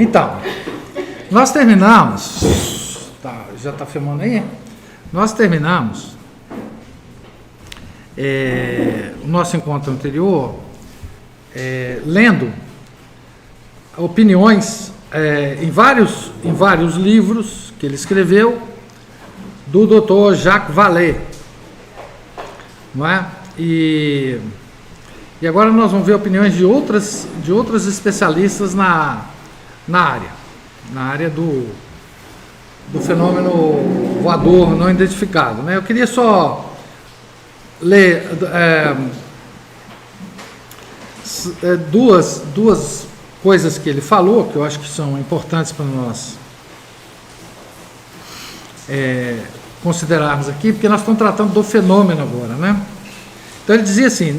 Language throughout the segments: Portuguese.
Então, nós terminamos, já está filmando aí? Nós terminamos o nosso encontro anterior lendo opiniões em vários livros que ele escreveu do Dr. Jacques Vallée, não é? E agora nós vamos ver opiniões de outros especialistas na área do fenômeno voador não identificado, né? Eu queria só ler duas coisas que ele falou, que eu acho que são importantes para nós considerarmos aqui, porque nós estamos tratando do fenômeno agora, né? Então ele dizia assim,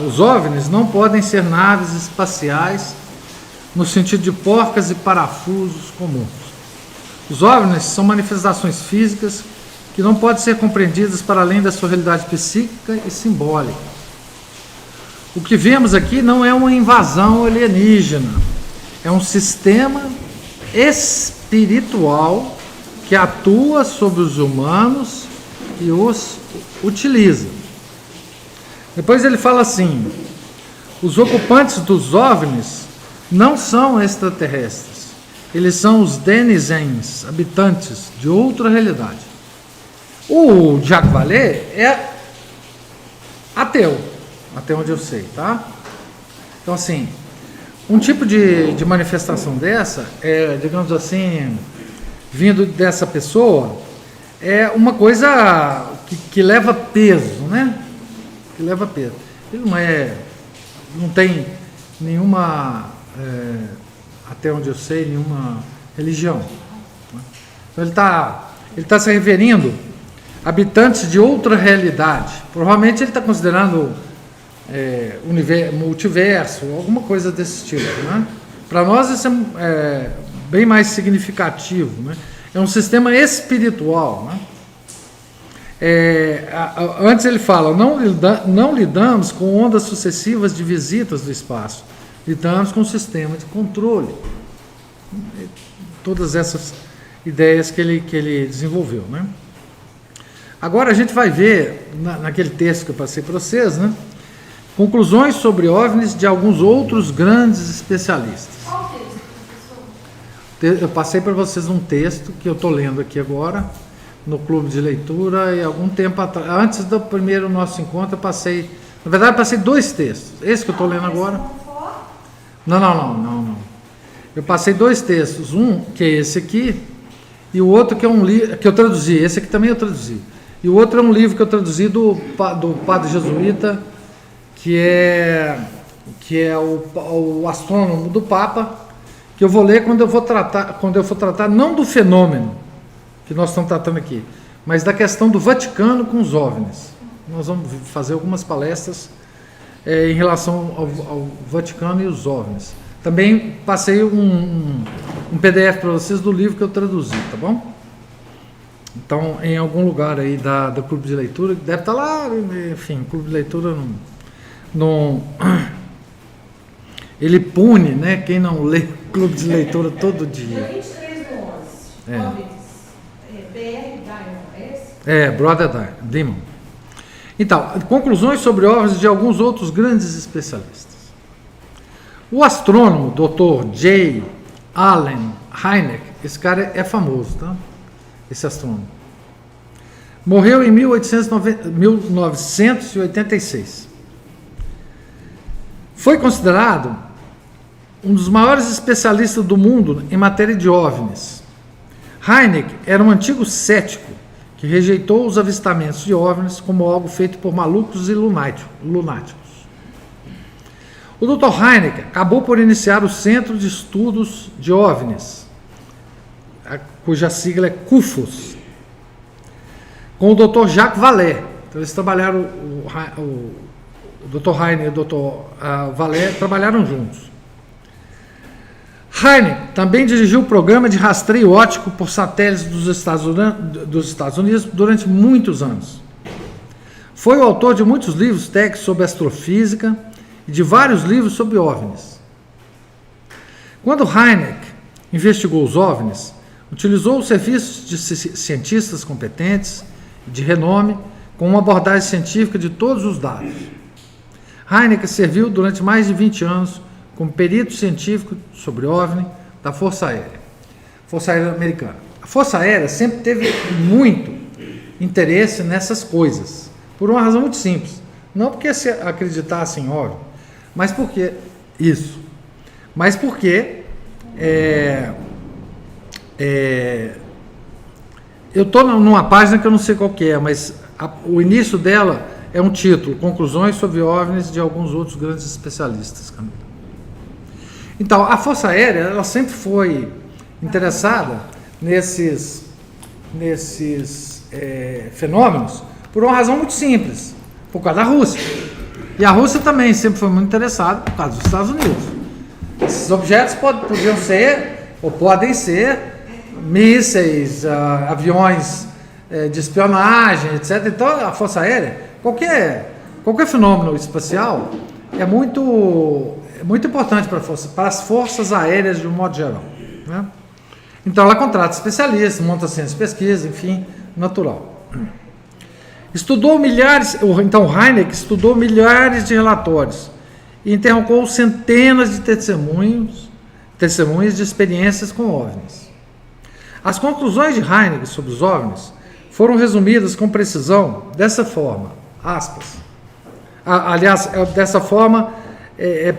os OVNIs não podem ser naves espaciais no sentido de porcas e parafusos comuns. Os OVNIs são manifestações físicas que não podem ser compreendidas para além da sua realidade psíquica e simbólica. O que vemos aqui não é uma invasão alienígena, é um sistema espiritual que atua sobre os humanos e os utiliza. Depois ele fala assim, os ocupantes dos OVNIs não são extraterrestres, eles são os denizens, habitantes de outra realidade. O Jacques Vallée é ateu, até onde eu sei, tá? Então assim, um tipo de manifestação dessa, digamos assim, vindo dessa pessoa, é uma coisa que leva peso, né? Que leva peso. Ele não tem nenhuma, até onde eu sei, nenhuma religião. Então ele está se referindo a habitantes de outra realidade. Provavelmente ele está considerando multiverso, alguma coisa desse tipo, né? Para nós isso é bem mais significativo, né? É um sistema espiritual, né? Antes ele fala, não lidamos com ondas sucessivas de visitas do espaço, lidamos com um sistema de controle. Todas essas ideias que ele desenvolveu, né? Agora a gente vai ver, naquele texto que eu passei para vocês, né, conclusões sobre OVNIs de alguns outros grandes especialistas. Qual texto, professor? Eu passei para vocês um texto que eu estou lendo aqui agora, no clube de leitura, e algum tempo atrás, antes do primeiro nosso encontro, eu passei, na verdade, eu passei 2 textos. Esse que eu estou lendo agora. Não. Eu passei 2 textos, um que é esse aqui, e o outro que é um livro que eu traduzi. Esse aqui também eu traduzi. E o outro é um livro que eu traduzi do padre jesuíta, que é o Astrônomo do Papa, que eu vou ler quando eu for tratar não do fenômeno que nós estamos tratando aqui, mas da questão do Vaticano com os OVNIs. Nós vamos fazer algumas palestras em relação ao Vaticano e os OVNIs. Também passei um PDF para vocês do livro que eu traduzi, tá bom? Então, em algum lugar aí do clube de leitura, deve estar lá, enfim, clube de leitura não ele pune, né, quem não lê clube de leitura todo dia. 23 do 11. OVNIs. BR Diamond, é esse? Brother Demon. Então, conclusões sobre OVNIs de alguns outros grandes especialistas. O astrônomo Dr. J. Allen Hynek, esse cara é famoso, tá? Esse astrônomo. Morreu em 1986. Foi considerado um dos maiores especialistas do mundo em matéria de OVNIs. Hynek era um antigo cético que rejeitou os avistamentos de OVNIs como algo feito por malucos e lunáticos. O Dr. Hynek acabou por iniciar o Centro de Estudos de OVNIs, cuja sigla é CUFOS, com o Dr. Jacques Vallée. Então eles trabalharam, o Dr. Hynek e o Dr. Vallée trabalharam juntos. Hynek também dirigiu o programa de rastreio óptico por satélites dos Estados Unidos durante muitos anos. Foi o autor de muitos livros técnicos sobre astrofísica e de vários livros sobre OVNIs. Quando Hynek investigou os OVNIs, utilizou os serviços de cientistas competentes e de renome com uma abordagem científica de todos os dados. Hynek serviu durante mais de 20 anos como perito científico sobre OVNI da Força Aérea Americana. A Força Aérea sempre teve muito interesse nessas coisas, por uma razão muito simples. Não porque se acreditasse em OVNI, mas porque eu estou numa página que eu não sei qual que é, mas o início dela é um título, Conclusões sobre OVNIs de alguns outros grandes especialistas. Então, a Força Aérea, ela sempre foi interessada nesses fenômenos por uma razão muito simples, por causa da Rússia. E a Rússia também sempre foi muito interessada por causa dos Estados Unidos. Esses objetos podiam ser, ou podem ser, mísseis, aviões de espionagem, etc. Então, a Força Aérea, qualquer fenômeno espacial é muito importante para as forças aéreas de um modo geral, né? Então, ela contrata especialistas, monta centros de pesquisa, enfim, natural. Então, Hynek estudou milhares de relatórios e interrogou centenas de testemunhas de experiências com OVNIs. As conclusões de Hynek sobre os OVNIs foram resumidas com precisão dessa forma, aspas. Dessa forma,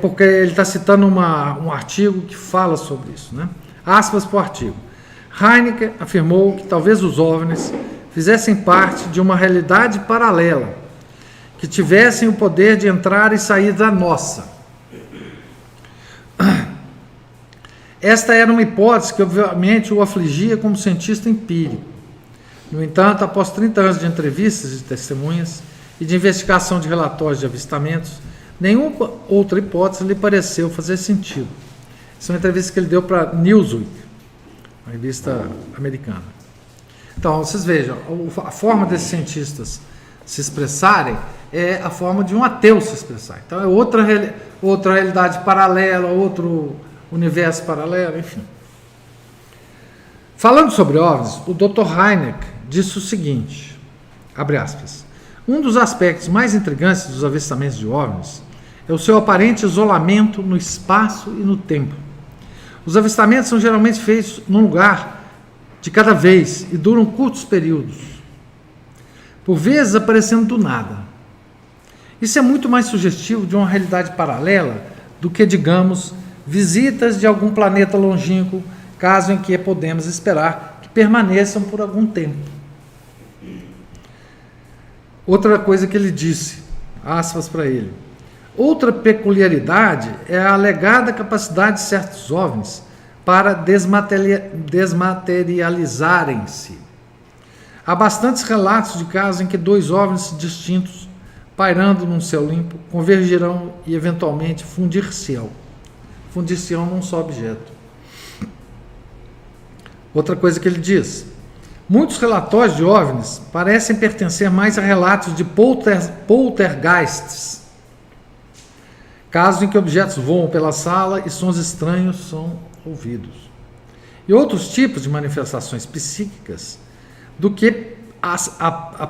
porque ele está citando um artigo que fala sobre isso, né? Aspas para o artigo. Hynek afirmou que talvez os OVNIs fizessem parte de uma realidade paralela, que tivessem o poder de entrar e sair da nossa. Esta era uma hipótese que obviamente o afligia como cientista empírico. No entanto, após 30 anos de entrevistas e testemunhas e de investigação de relatórios de avistamentos, nenhuma outra hipótese lhe pareceu fazer sentido. Essa é uma entrevista que ele deu para Newsweek, uma revista americana. Então, vocês vejam, a forma desses cientistas se expressarem é a forma de um ateu se expressar. Então, é outra realidade paralela, outro universo paralelo, enfim. Falando sobre OVNIs, o Dr. Hynek disse o seguinte, abre aspas, um dos aspectos mais intrigantes dos avistamentos de OVNIs é o seu aparente isolamento no espaço e no tempo. Os avistamentos são geralmente feitos num lugar de cada vez e duram curtos períodos, por vezes aparecendo do nada. Isso é muito mais sugestivo de uma realidade paralela do que, digamos, visitas de algum planeta longínquo, caso em que podemos esperar que permaneçam por algum tempo. Outra coisa que ele disse, aspas para ele, outra peculiaridade é a alegada capacidade de certos OVNIs para desmaterializarem-se. Há bastantes relatos de casos em que dois OVNIs distintos, pairando num céu limpo, convergirão e eventualmente fundir-se-ão num só objeto. Outra coisa que ele diz, muitos relatórios de OVNIs parecem pertencer mais a relatos de poltergeists, casos em que objetos voam pela sala e sons estranhos são ouvidos. E outros tipos de manifestações psíquicas do que a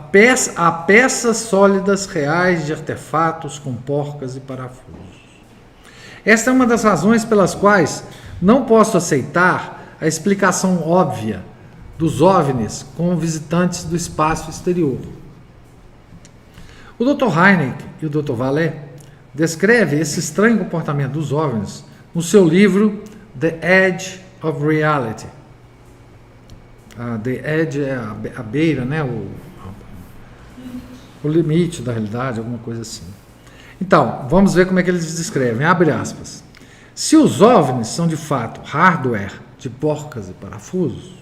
peças sólidas reais de artefatos com porcas e parafusos. Esta é uma das razões pelas quais não posso aceitar a explicação óbvia dos OVNIs como visitantes do espaço exterior. O Dr. Hynek e o Dr. Vallée descrevem esse estranho comportamento dos OVNIs no seu livro The Edge of Reality. The Edge é a beira, né? O limite da realidade, alguma coisa assim. Então, vamos ver como é que eles descrevem. Abre aspas. Se os OVNIs são de fato hardware de porcas e parafusos,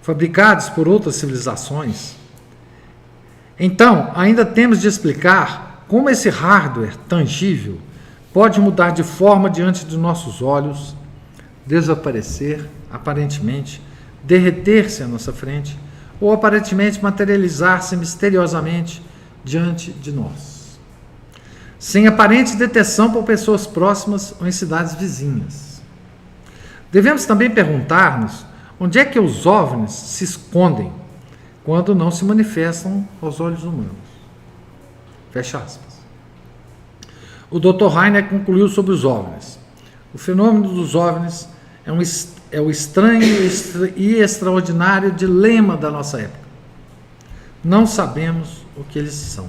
fabricados por outras civilizações, então ainda temos de explicar como esse hardware tangível pode mudar de forma diante de nossos olhos, desaparecer, aparentemente, derreter-se à nossa frente, ou aparentemente materializar-se misteriosamente diante de nós, sem aparente detecção por pessoas próximas ou em cidades vizinhas. Devemos também perguntar-nos onde é que os OVNIs se escondem quando não se manifestam aos olhos humanos. Fecha aspas. O Dr. Heiner concluiu sobre os OVNIs. O fenômeno dos OVNIs é o estranho e extraordinário dilema da nossa época. Não sabemos o que eles são.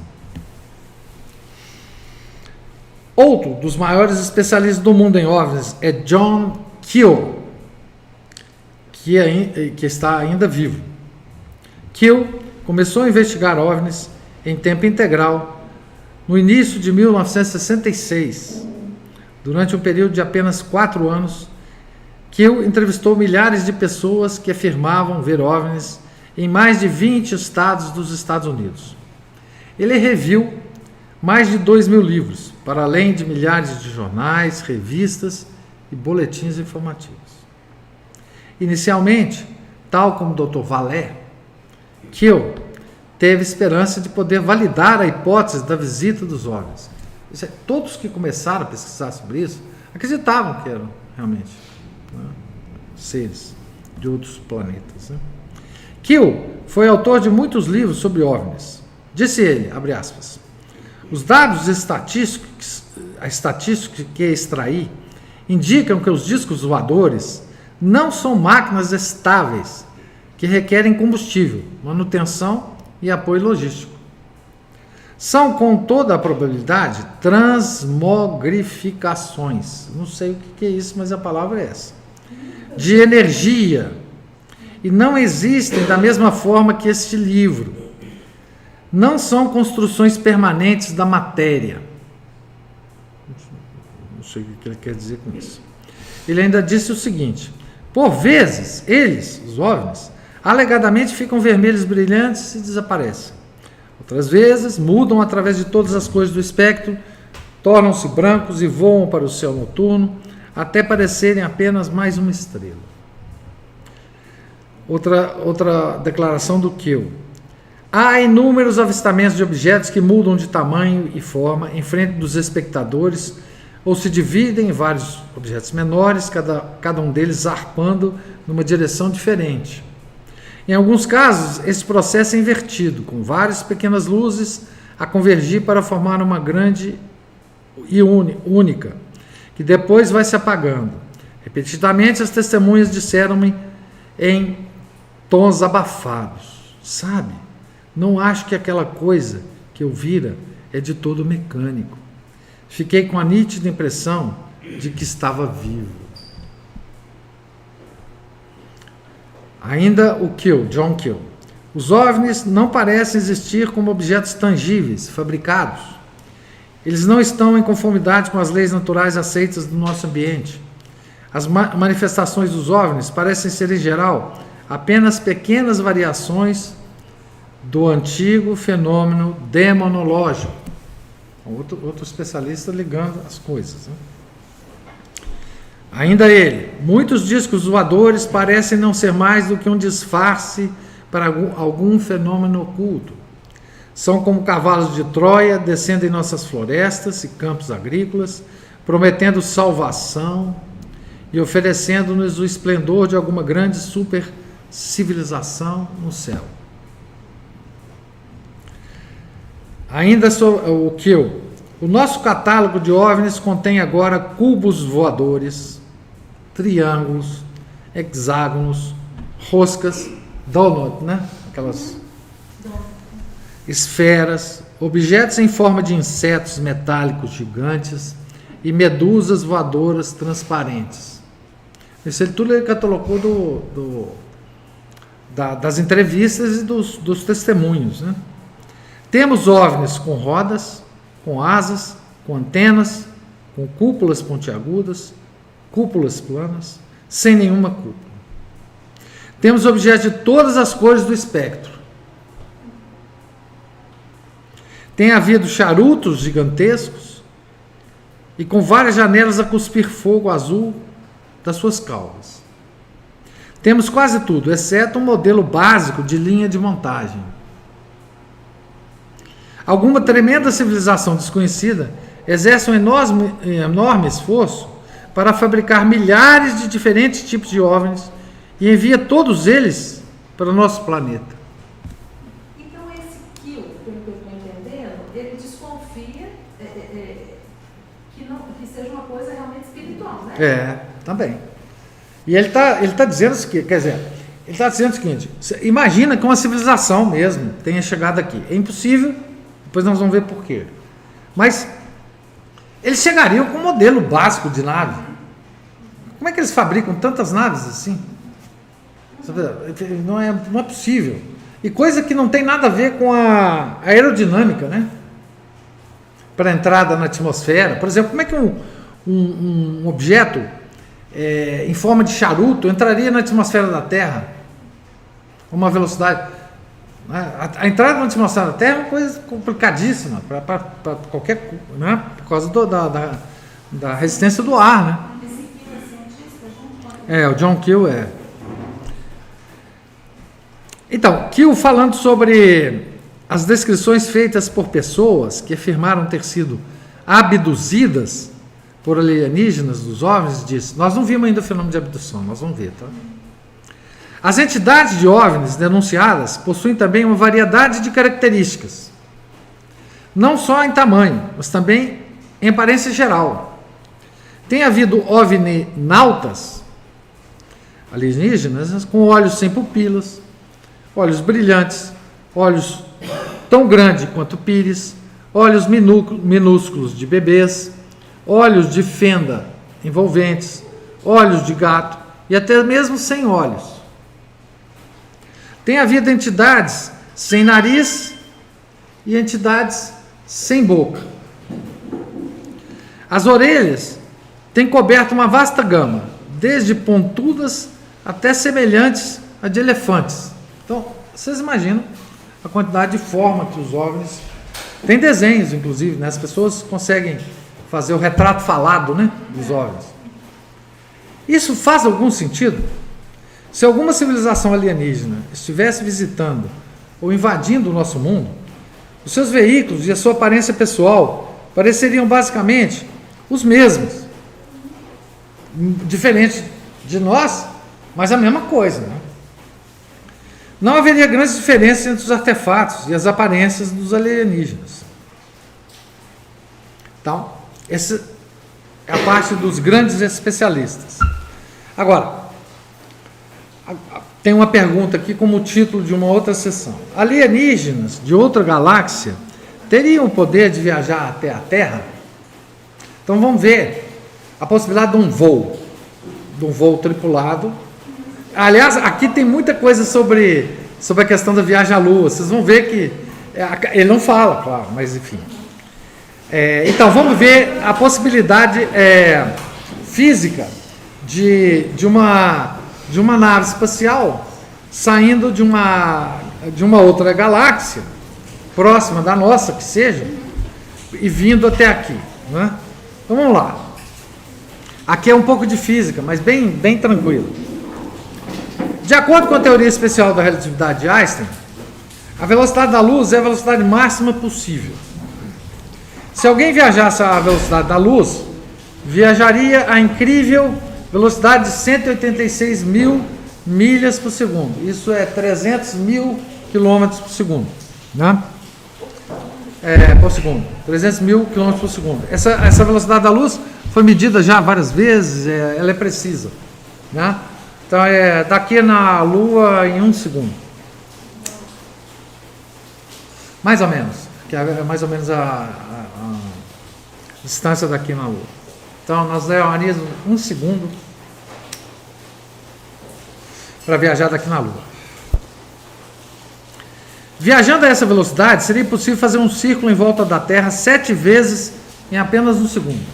Outro dos maiores especialistas do mundo em OVNIs é John Keel, que está ainda vivo. Keel começou a investigar OVNIs em tempo integral no início de 1966. Durante um período de apenas 4 anos, Keel entrevistou milhares de pessoas que afirmavam ver OVNIs em mais de 20 estados dos Estados Unidos. Ele reviu mais de 2.000 livros, para além de milhares de jornais, revistas e boletins informativos. Inicialmente, tal como o Dr. Vallée, Keel teve esperança de poder validar a hipótese da visita dos OVNIs. Todos que começaram a pesquisar sobre isso acreditavam que eram realmente, né, seres de outros planetas. Né? Keel foi autor de muitos livros sobre OVNIs. Disse ele, abre aspas, os dados estatísticos que extraí indicam que os discos voadores não são máquinas estáveis que requerem combustível, manutenção e apoio logístico. São, com toda a probabilidade, transmogrificações. Não sei o que é isso, mas a palavra é essa. De energia. E não existem da mesma forma que este livro. Não são construções permanentes da matéria. Não sei o que ele quer dizer com isso. Ele ainda disse o seguinte: por vezes, eles, os OVNIs, alegadamente ficam vermelhos brilhantes e desaparecem. Outras vezes, mudam através de todas as cores do espectro, tornam-se brancos e voam para o céu noturno, até parecerem apenas mais uma estrela. Outra declaração do Keel. Há inúmeros avistamentos de objetos que mudam de tamanho e forma em frente dos espectadores ou se dividem em vários objetos menores, cada um deles zarpando numa direção diferente. Em alguns casos, esse processo é invertido, com várias pequenas luzes a convergir para formar uma grande e única, que depois vai se apagando. Repetidamente, as testemunhas disseram-me em tons abafados: sabe, não acho que aquela coisa que eu vira é de todo mecânico. Fiquei com a nítida impressão de que estava vivo. Ainda o Keel, John Keel. Os OVNIs não parecem existir como objetos tangíveis, fabricados. Eles não estão em conformidade com as leis naturais aceitas do nosso ambiente. As manifestações dos OVNIs parecem ser, em geral, apenas pequenas variações do antigo fenômeno demonológico. Outro especialista ligando as coisas. Né? Ainda ele, muitos discos voadores parecem não ser mais do que um disfarce para algum fenômeno oculto. São como cavalos de Troia descendo em nossas florestas e campos agrícolas, prometendo salvação e oferecendo-nos o esplendor de alguma grande super civilização no céu. Ainda o Keel. O nosso catálogo de OVNIs contém agora cubos voadores, triângulos, hexágonos, roscas, donut, né? Aquelas esferas, objetos em forma de insetos metálicos gigantes e medusas voadoras transparentes. Isso tudo ele catalogou das entrevistas e dos testemunhos, né? Temos OVNIs com rodas, com asas, com antenas, com cúpulas pontiagudas, cúpulas planas, sem nenhuma cúpula. Temos objetos de todas as cores do espectro. Tem havido charutos gigantescos e com várias janelas a cuspir fogo azul das suas caudas. Temos quase tudo, exceto um modelo básico de linha de montagem. Alguma tremenda civilização desconhecida exerce um enorme esforço para fabricar milhares de diferentes tipos de OVNIs e envia todos eles para o nosso planeta. Então esse Kill, pelo que eu estou entendendo, ele desconfia que seja uma coisa realmente espiritual, né? Também. E ele tá dizendo o seguinte, quer dizer, ele está dizendo o seguinte, imagina que uma civilização mesmo tenha chegado aqui. É impossível, depois nós vamos ver por quê. Mas eles chegariam com um modelo básico de nave. Como é que eles fabricam tantas naves assim? Não é possível. E coisa que não tem nada a ver com a aerodinâmica, né? Para a entrada na atmosfera. Por exemplo, como é que um objeto em forma de charuto entraria na atmosfera da Terra? Uma velocidade. A entrada na atmosfera da Terra é uma coisa complicadíssima para qualquer. Né? Por causa da resistência do ar. Né? Esse Kill é cientista, o John Keel é. Então, Keel falando sobre as descrições feitas por pessoas que afirmaram ter sido abduzidas por alienígenas dos OVNIs, diz: nós não vimos ainda o fenômeno de abdução, nós vamos ver, tá? As entidades de OVNIs denunciadas possuem também uma variedade de características, não só em tamanho, mas também em aparência geral. Tem havido OVNI-nautas, alienígenas, com olhos sem pupilas, olhos brilhantes, olhos tão grandes quanto pires, olhos minúsculos de bebês, olhos de fenda envolventes, olhos de gato e até mesmo sem olhos. Tem havido entidades sem nariz e entidades sem boca. As orelhas têm coberto uma vasta gama, desde pontudas até semelhantes a de elefantes. Então, vocês imaginam a quantidade de forma que os OVNIs... Tem desenhos, inclusive, né? As pessoas conseguem fazer o retrato falado, né, dos OVNIs. Isso faz algum sentido? Se alguma civilização alienígena estivesse visitando ou invadindo o nosso mundo, os seus veículos e a sua aparência pessoal pareceriam basicamente os mesmos. Diferente de nós, mas a mesma coisa, né? Não haveria grandes diferenças entre os artefatos e as aparências dos alienígenas. Então, essa é a parte dos grandes especialistas. Agora, tem uma pergunta aqui como título de uma outra sessão. Alienígenas de outra galáxia teriam o poder de viajar até a Terra? Então vamos ver a possibilidade de um voo tripulado. Aliás, aqui tem muita coisa sobre a questão da viagem à Lua. Vocês vão ver que ele não fala, claro, mas enfim. Então vamos ver a possibilidade física de uma nave espacial saindo de uma outra galáxia próxima da nossa, que seja, e vindo até aqui, né? Então vamos lá. Aqui é um pouco de física, mas bem tranquilo. De acordo com a teoria especial da relatividade de Einstein, a velocidade da luz é a velocidade máxima possível. Se alguém viajasse à velocidade da luz, viajaria a incrível velocidade de 186 mil milhas por segundo. Isso é 300 mil quilômetros por segundo, né? Por segundo. 300 mil quilômetros por segundo. Essa velocidade da luz foi medida já várias vezes, ela é precisa, né? Então daqui na Lua em 1 segundo. Mais ou menos. Que é mais ou menos a distância daqui na Lua. Então nós levaríamos 1 segundo para viajar daqui na Lua. Viajando a essa velocidade, seria possível fazer um círculo em volta da Terra 7 vezes em apenas 1 segundo.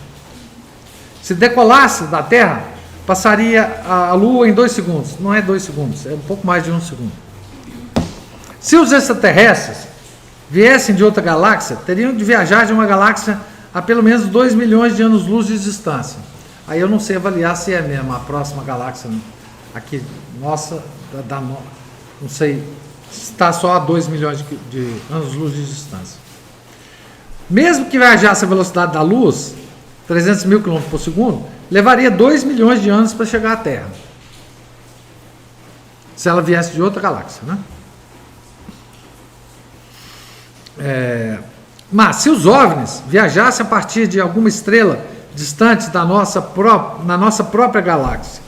Se decolasse da Terra, passaria a Lua em 2 segundos. Não é 2 segundos, é um pouco mais de 1 segundo. Se os extraterrestres viessem de outra galáxia, teriam de viajar de uma galáxia a pelo menos 2 milhões de anos-luz de distância. Aí eu não sei avaliar se é mesmo a próxima galáxia aqui, nossa, não sei se está só a 2 milhões de anos-luz de distância. Mesmo que viajasse a velocidade da luz, 300 mil km por segundo, levaria 2 milhões de anos para chegar à Terra. Se ela viesse de outra galáxia, né? Mas se os OVNIs viajassem a partir de alguma estrela distante na nossa própria galáxia,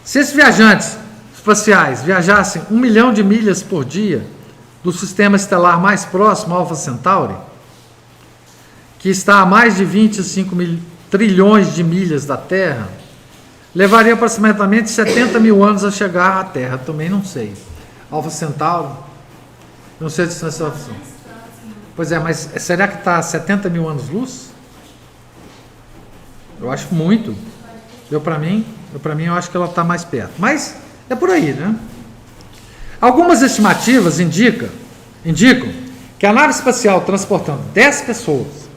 se esses viajantes espaciais viajassem 1 milhão de milhas por dia do sistema estelar mais próximo, Alpha Centauri, que está a mais de 25 trilhões de milhas da Terra, levaria aproximadamente 70 mil anos a chegar à Terra. Também não sei. Alpha Centauri, não sei a distância. Pois é, mas será que está a 70 mil anos-luz? Eu acho muito. Para mim, eu acho que ela está mais perto. Mas é por aí, né? Algumas estimativas indicam que a nave espacial transportando 10 pessoas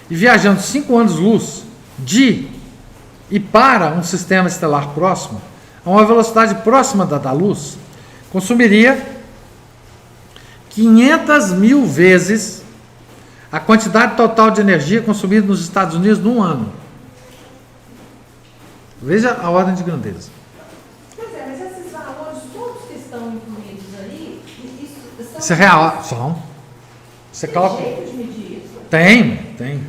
e viajando 5 anos-luz de e para um sistema estelar próximo, a uma velocidade próxima da luz, consumiria 500 mil vezes a quantidade total de energia consumida nos Estados Unidos num ano. Veja a ordem de grandeza. Pois é, mas esses valores todos que estão incluídos aí, isso é real. São. Você coloca. Tem jeito de medir isso? Tem.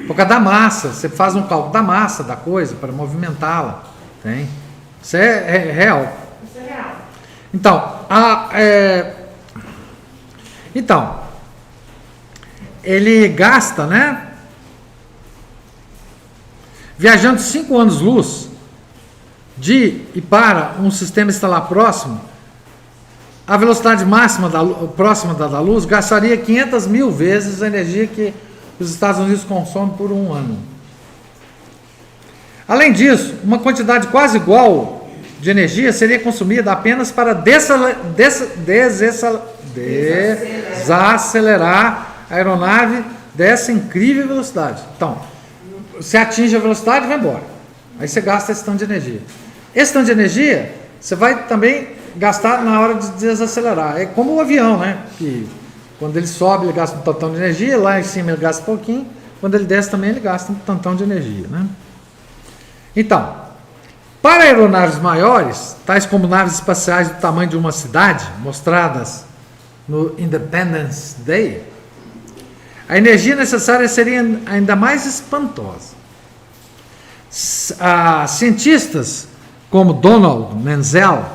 Por causa da massa. Você faz um cálculo da massa da coisa para movimentá-la. Tem. Isso é real. Isso é real. Então, ele gasta, né? Viajando 5 anos-luz de e para um sistema estelar próximo, a velocidade máxima próxima da luz gastaria 500 mil vezes a energia que os Estados Unidos consomem por um ano. Além disso, uma quantidade quase igual de energia seria consumida apenas para desacelerar a aeronave dessa incrível velocidade. Então, você atinge a velocidade e vai embora. Aí você gasta esse tanto de energia. Esse tanto de energia, você vai também gastar na hora de desacelerar. É como o avião, né? Que quando ele sobe, ele gasta um tantão de energia, lá em cima ele gasta um pouquinho, quando ele desce também ele gasta um tantão de energia, né? Então, para aeronaves maiores, tais como naves espaciais do tamanho de uma cidade, mostradas no Independence Day, a energia necessária seria ainda mais espantosa. Cientistas como Donald Menzel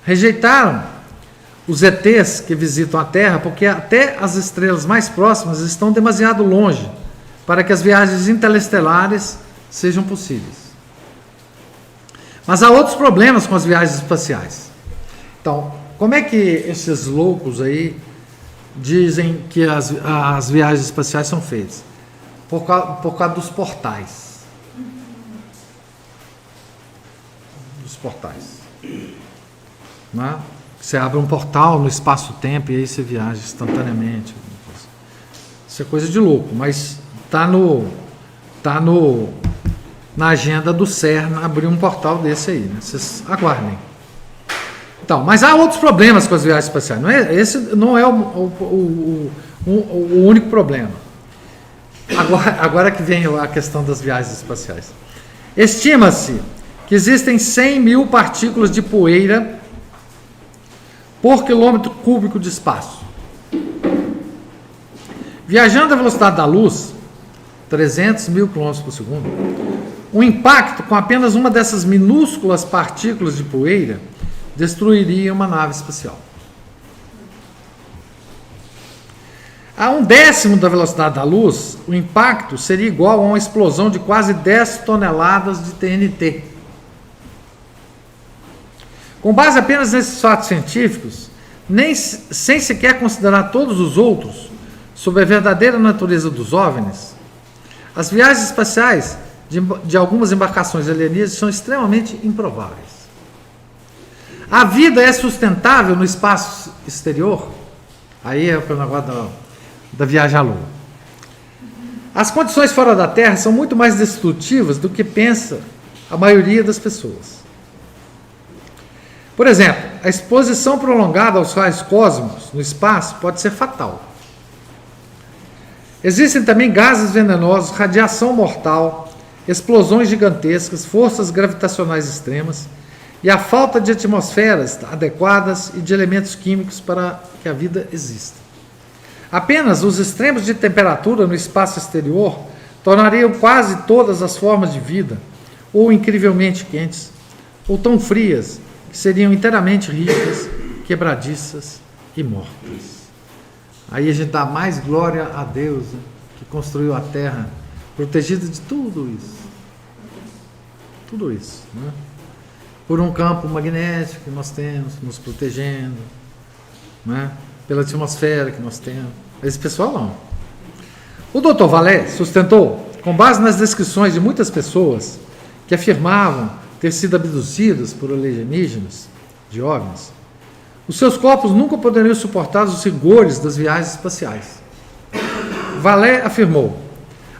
rejeitaram os ETs que visitam a Terra porque até as estrelas mais próximas estão demasiado longe para que as viagens interestelares sejam possíveis. Mas há outros problemas com as viagens espaciais. Então, como é que esses loucos aí dizem que as viagens espaciais são feitas? Por causa dos portais. Dos portais. Né? Você abre um portal no espaço-tempo e aí você viaja instantaneamente. Isso é coisa de louco, mas está na agenda do CERN abrir um portal desse aí. Né? Vocês aguardem. Então, mas há outros problemas com as viagens espaciais. Esse não é o único problema. Agora que vem a questão das viagens espaciais. Estima-se que existem 100 mil partículas de poeira por quilômetro cúbico de espaço. Viajando à velocidade da luz, 300 mil quilômetros por segundo, o impacto com apenas uma dessas minúsculas partículas de poeira destruiria uma nave espacial. A 1/10 da velocidade da luz, o impacto seria igual a uma explosão de quase 10 toneladas de TNT. Com base apenas nesses fatos científicos, sem sequer considerar todos os outros sobre a verdadeira natureza dos OVNIs, as viagens espaciais de algumas embarcações alienígenas são extremamente improváveis. A vida é sustentável no espaço exterior? Aí é o negócio da viagem à Lua. As condições fora da Terra são muito mais destrutivas do que pensa a maioria das pessoas. Por exemplo, a exposição prolongada aos raios cósmicos no espaço pode ser fatal. Existem também gases venenosos, radiação mortal, explosões gigantescas, forças gravitacionais extremas e a falta de atmosferas adequadas e de elementos químicos para que a vida exista. Apenas os extremos de temperatura no espaço exterior tornariam quase todas as formas de vida ou incrivelmente quentes, ou tão frias que seriam inteiramente rígidas, quebradiças e mortas. Aí a gente dá mais glória a Deus, né, que construiu a terra protegida de tudo isso. Tudo isso, né? Por um campo magnético que nós temos, nos protegendo, né? Pela atmosfera que nós temos. Esse pessoal não. O Dr. Vallée sustentou, com base nas descrições de muitas pessoas que afirmavam ter sido abduzidas por alienígenas, de OVNIs, os seus corpos nunca poderiam suportar os rigores das viagens espaciais. Vallée afirmou: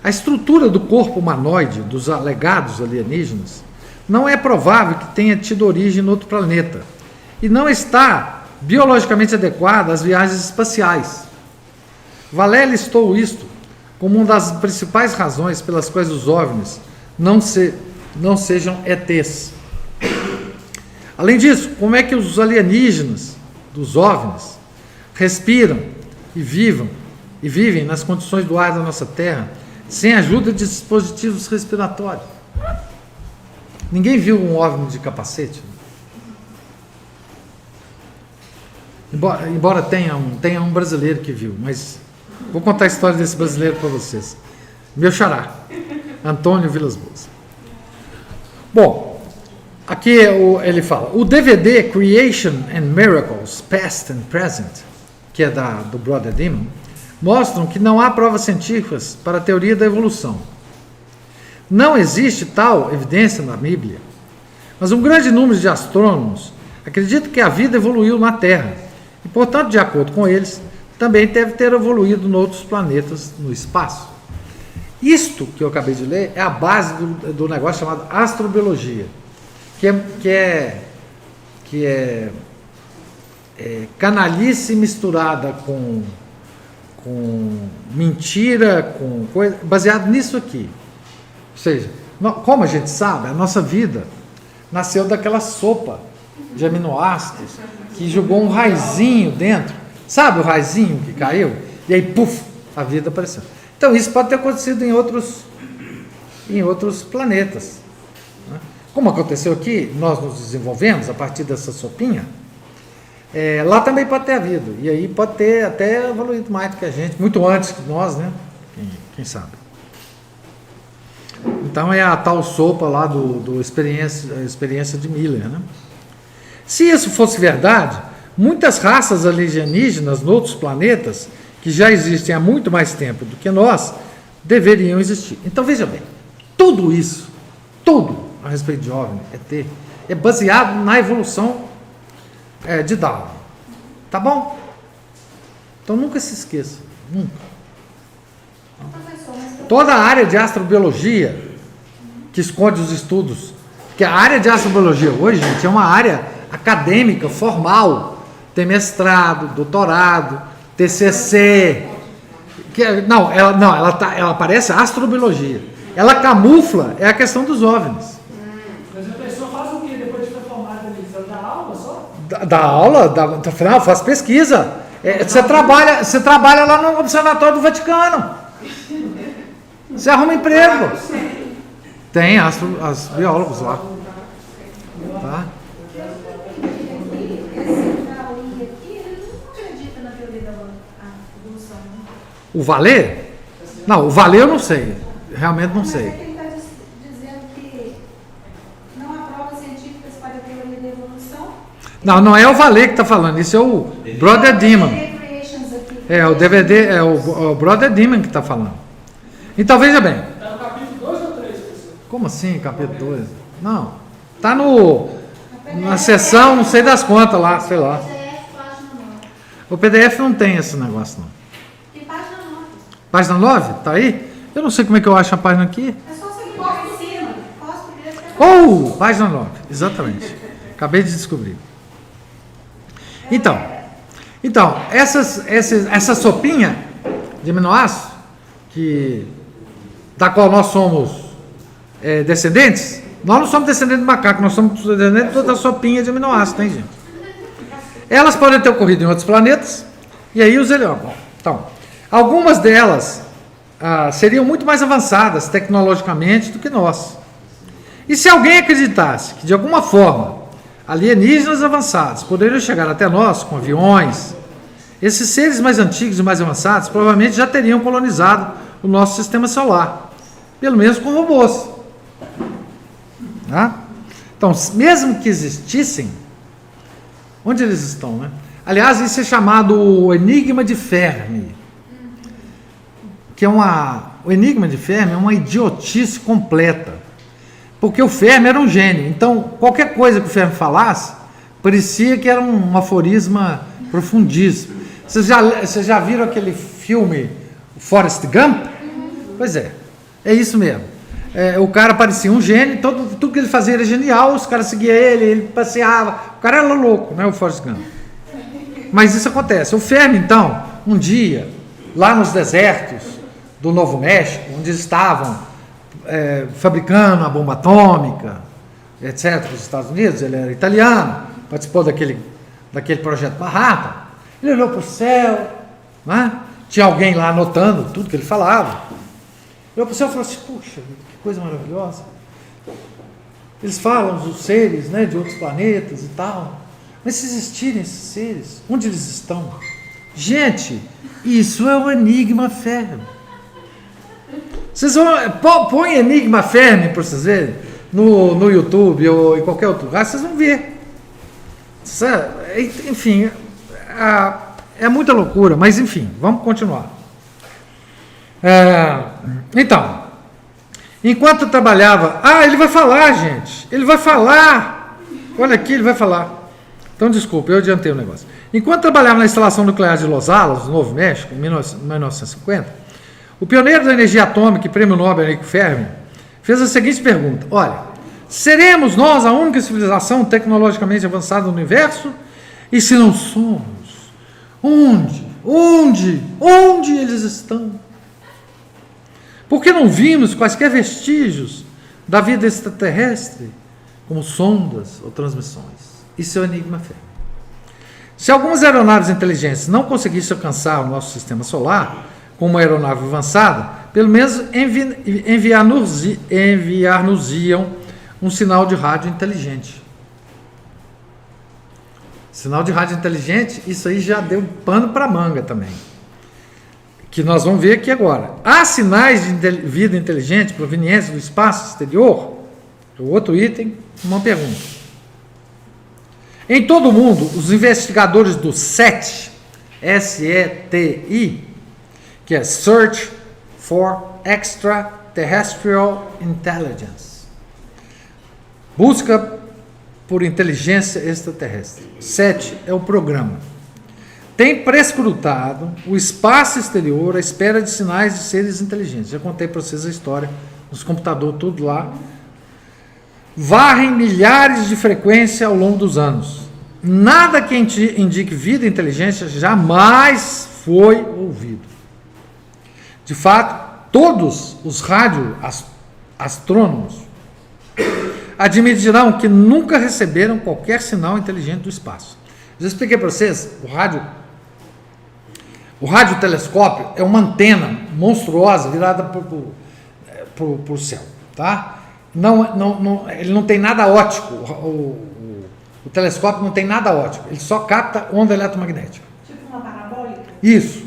a estrutura do corpo humanoide dos alegados alienígenas não é provável que tenha tido origem em outro planeta e não está biologicamente adequada às viagens espaciais. Vallée listou isto como uma das principais razões pelas quais os OVNIs não sejam ETs. Além disso, como é que os alienígenas dos OVNIs respiram e vivem nas condições do ar da nossa Terra sem a ajuda de dispositivos respiratórios? Ninguém viu um OVNI de capacete? Embora tenha um brasileiro que viu, mas vou contar a história desse brasileiro para vocês. Meu xará, Antônio Vilas Boas. Bom, aqui ele fala, o DVD Creation and Miracles, Past and Present, que é do Brother Demon, mostram que não há provas científicas para a teoria da evolução. Não existe tal evidência na Bíblia, mas um grande número de astrônomos acredita que a vida evoluiu na Terra e, portanto, de acordo com eles, também deve ter evoluído em outros planetas no espaço. Isto que eu acabei de ler é a base do negócio chamado astrobiologia, que é canalice misturada com mentira, com coisa, baseado nisso aqui. Ou seja, como a gente sabe, a nossa vida nasceu daquela sopa de aminoácidos que jogou um raizinho dentro. Sabe o raizinho que caiu? E aí, puf, a vida apareceu. Então, isso pode ter acontecido em outros planetas. Né? Como aconteceu aqui, nós nos desenvolvemos a partir dessa sopinha, lá também pode ter havido. E aí pode ter até evoluído mais do que a gente, muito antes que nós, né? Quem sabe? Então é a tal sopa lá do experiência de Miller, né? Se isso fosse verdade, muitas raças alienígenas em outros planetas, que já existem há muito mais tempo do que nós, deveriam existir. Então veja bem, tudo isso, tudo a respeito de OVNI, ET, é baseado na evolução de Darwin. Tá bom? Então nunca se esqueça, nunca. Toda a área de astrobiologia que esconde os estudos, porque a área de astrobiologia hoje, gente, é uma área acadêmica, formal, tem mestrado, doutorado, TCC, ela parece astrobiologia, ela camufla, é a questão dos OVNIs. Mas a pessoa faz o quê depois de estar formada ali? Dá aula só? Dá aula, faz pesquisa. Você trabalha lá no Observatório do Vaticano. Você arruma emprego. Tem as biólogos lá. Tá? O Vallée? Não, o Vallée eu não sei. Realmente não sei. Mas é que ele está dizendo que não há provas científicas para a teoria da evolução. Não é o Vallée que está falando, isso é o Brother Demon. O DVD, é o Brother Demon que está falando. Então veja bem. Está no capítulo 2 ou 3, professor? Como assim, capítulo 2? Não. Está na seção, não sei das contas lá, sei lá. O PDF não tem esse negócio, não. E página 9. Página 9? Tá aí? Eu não sei como é que eu acho a página aqui. É só você colocar em cima. Página 9, exatamente. Acabei de descobrir. Então essa sopinha de aminoácidos, da qual nós somos descendentes, nós não somos descendentes de macaco, nós somos descendentes de toda a sopinha de aminoácidos, hein, gente? Elas podem ter ocorrido em outros planetas, e aí os elementos. Então, algumas delas seriam muito mais avançadas tecnologicamente do que nós. E se alguém acreditasse que, de alguma forma, alienígenas avançados poderiam chegar até nós com aviões, esses seres mais antigos e mais avançados provavelmente já teriam colonizado o nosso sistema solar, pelo menos com robôs. Tá? Então, mesmo que existissem, onde eles estão, né? Aliás, isso é chamado o Enigma de Fermi, que o Enigma de Fermi é uma idiotice completa, porque o Fermi era um gênio, então qualquer coisa que o Fermi falasse, parecia que era um aforisma profundíssimo. Vocês já viram aquele filme Forrest Gump? Pois é isso mesmo. O cara parecia um gênio, tudo que ele fazia era genial, os caras seguiam ele passeava, o cara era louco, né, o Forrest Gump. Mas isso acontece. O Fermi, então, um dia, lá nos desertos do Novo México, onde eles estavam fabricando a bomba atômica, etc., nos Estados Unidos, ele era italiano, participou daquele projeto Manhattan, ele olhou para o céu, né? Tinha alguém lá anotando tudo que ele falava, olhou para o céu e falou assim, puxa, que coisa maravilhosa, eles falam dos seres, né, de outros planetas e tal, mas se existirem esses seres, onde eles estão? Gente, isso é o Enigma Fermi. Vocês põem Enigma Fermi para vocês verem no YouTube ou em qualquer outro lugar, vocês vão ver. Enfim, é muita loucura, mas enfim, vamos continuar. Então, enquanto eu trabalhava, ele vai falar, gente, ele vai falar. Olha aqui, ele vai falar. Então, desculpa, eu adiantei o negócio. Enquanto trabalhava na instalação nuclear de Los Alamos, no Novo México, em 1950, o pioneiro da energia atômica e prêmio Nobel Enrico Fermi fez a seguinte pergunta: olha, seremos nós a única civilização tecnologicamente avançada no universo? E se não somos, onde eles estão? Por que não vimos quaisquer vestígios da vida extraterrestre, como sondas ou transmissões? Isso é o Enigma Fermi. Se algumas aeronaves inteligentes não conseguissem alcançar o nosso sistema solar com uma aeronave avançada, pelo menos enviar-nos-iam um sinal de rádio inteligente. Sinal de rádio inteligente, isso aí já deu pano para manga também, que nós vamos ver aqui agora. Há sinais de vida inteligente provenientes do espaço exterior? O outro item, uma pergunta. Em todo o mundo, os investigadores do SETI, S-E-T-I, que é Search for Extraterrestrial Intelligence, busca por inteligência extraterrestre. SETI é o programa. Tem prescrutado o espaço exterior à espera de sinais de seres inteligentes. Já contei para vocês a história, nos computadores, tudo lá. Varrem milhares de frequências ao longo dos anos. Nada que indique vida e inteligência jamais foi ouvido. De fato, todos os radioastrônomos admitirão que nunca receberam qualquer sinal inteligente do espaço. Já expliquei para vocês, o radiotelescópio é uma antena monstruosa virada para o céu, tá? Ele não tem nada óptico, o telescópio não tem nada óptico, ele só capta onda eletromagnética. Tipo uma parabólica? Isso,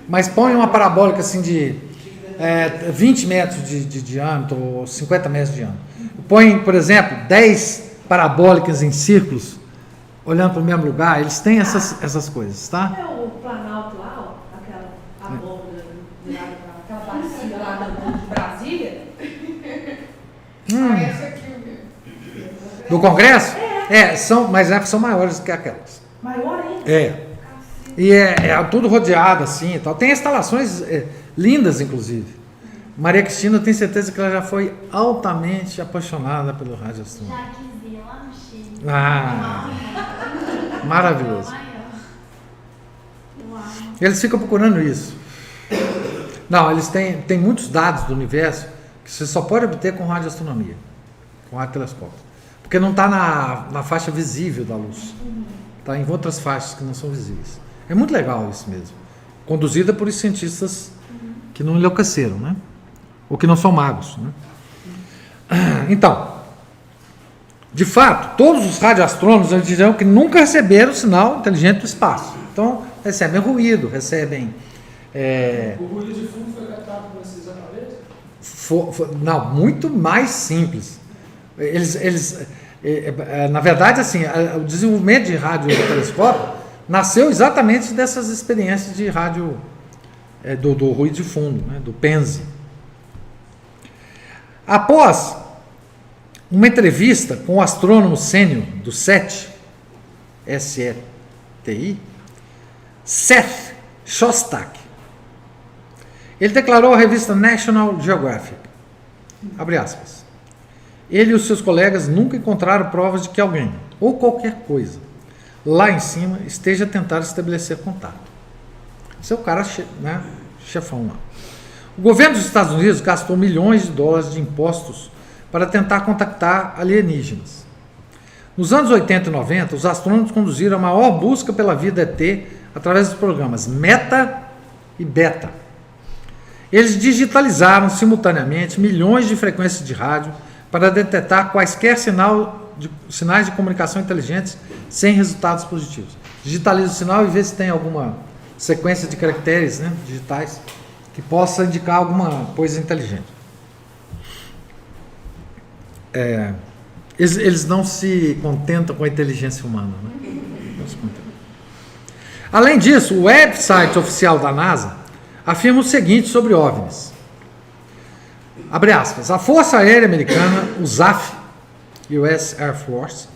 mas põe uma parabólica assim de 20 metros de diâmetro, ou 50 metros de diâmetro. Põe, por exemplo, 10 parabólicas em círculos, olhando para o mesmo lugar, eles têm essas coisas, tá? É o Planalto lá, aquela abóbora, aquela bacia lá de Brasília. Essa aqui Do Congresso? Mas são maiores que aquelas. Maior ainda? E é tudo rodeado assim e tal. Tem instalações lindas, inclusive. Maria Cristina, eu tenho certeza que ela já foi altamente apaixonada pelo rádio astronômico. já quis ir lá no Chile. Maravilhoso. Uau. Eles ficam procurando isso. Não, eles têm muitos dados do universo que você só pode obter com radioastronomia, com radiotelescópio. Porque não está na faixa visível da luz. Está em outras faixas que não são visíveis. É muito legal isso mesmo. Conduzida por cientistas que não enlouqueceram, né? Ou que não são magos, né? Então, de fato, todos os radioastrônomos eles dirão que nunca receberam sinal inteligente do espaço. Então, recebem ruído, recebem... O ruído de fundo foi captado por esses aparelhos? Não, muito mais simples. Na verdade, assim, o desenvolvimento de radiotelescópio nasceu exatamente dessas experiências de rádio, do ruído de fundo, né, do Penzi. Após uma entrevista com o astrônomo sênior do SETI, S-E-T-I, Seth Shostak, ele declarou à revista National Geographic, abre aspas, ele e os seus colegas nunca encontraram provas de que alguém, ou qualquer coisa, lá em cima, esteja a tentar estabelecer contato. Esse é o cara, né, chefão lá. O governo dos Estados Unidos gastou milhões de dólares de impostos para tentar contactar alienígenas. Nos anos 80 e 90, os astrônomos conduziram a maior busca pela vida ET através dos programas Meta e Beta. Eles digitalizaram simultaneamente milhões de frequências de rádio para detectar quaisquer sinais de comunicação inteligentes sem resultados positivos. Digitaliza o sinal e vê se tem alguma sequência de caracteres, né, digitais que possa indicar alguma coisa inteligente. Eles não se contentam com a inteligência humana, né? Não se contentam. Além disso, o website oficial da NASA afirma o seguinte sobre OVNIs. Abre aspas. A Força Aérea Americana, o USAF, US Air Force,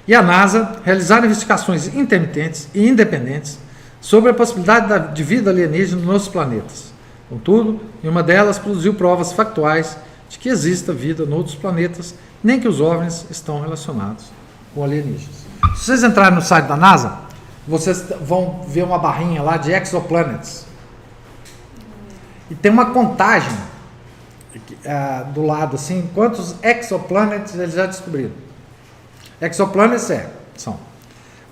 e a NASA realizaram investigações intermitentes e independentes sobre a possibilidade de vida alienígena nos nossos planetas. Contudo, nenhuma delas produziu provas factuais de que exista vida em outros planetas, nem que os OVNIs estão relacionados com alienígenas. Se vocês entrarem no site da NASA, vocês vão ver uma barrinha lá de exoplanets. E tem uma contagem do lado, assim, quantos exoplanets eles já descobriram. Exoplanets são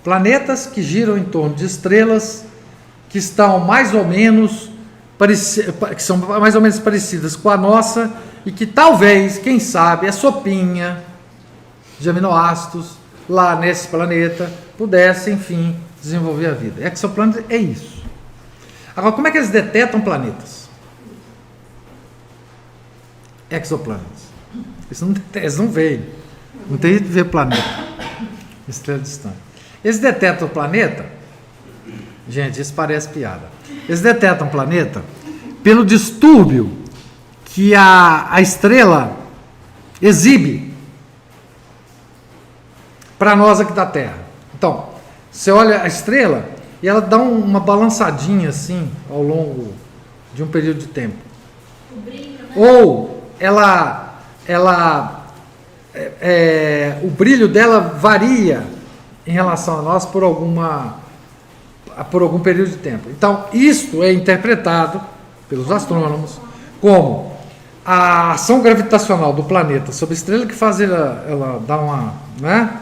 planetas que giram em torno de estrelas que estão mais ou menos parecidas com a nossa e que talvez, quem sabe, a sopinha de aminoácidos lá nesse planeta pudesse, enfim, desenvolver a vida. Exoplanet é isso. Agora, como é que eles detectam planetas? Exoplanets. Eles não veem. Não tem jeito de ver planeta. Estrela distante. Eles detectam o planeta. Gente, isso parece piada. Eles detectam o planeta pelo distúrbio que a estrela exibe para nós aqui da Terra. Então, você olha a estrela e ela dá uma balançadinha assim ao longo de um período de tempo. O brilho, né? Ou o brilho dela varia em relação a nós por algum período de tempo. Então, isto é interpretado pelos astrônomos como a ação gravitacional do planeta sobre a estrela que faz ela dar uma, né?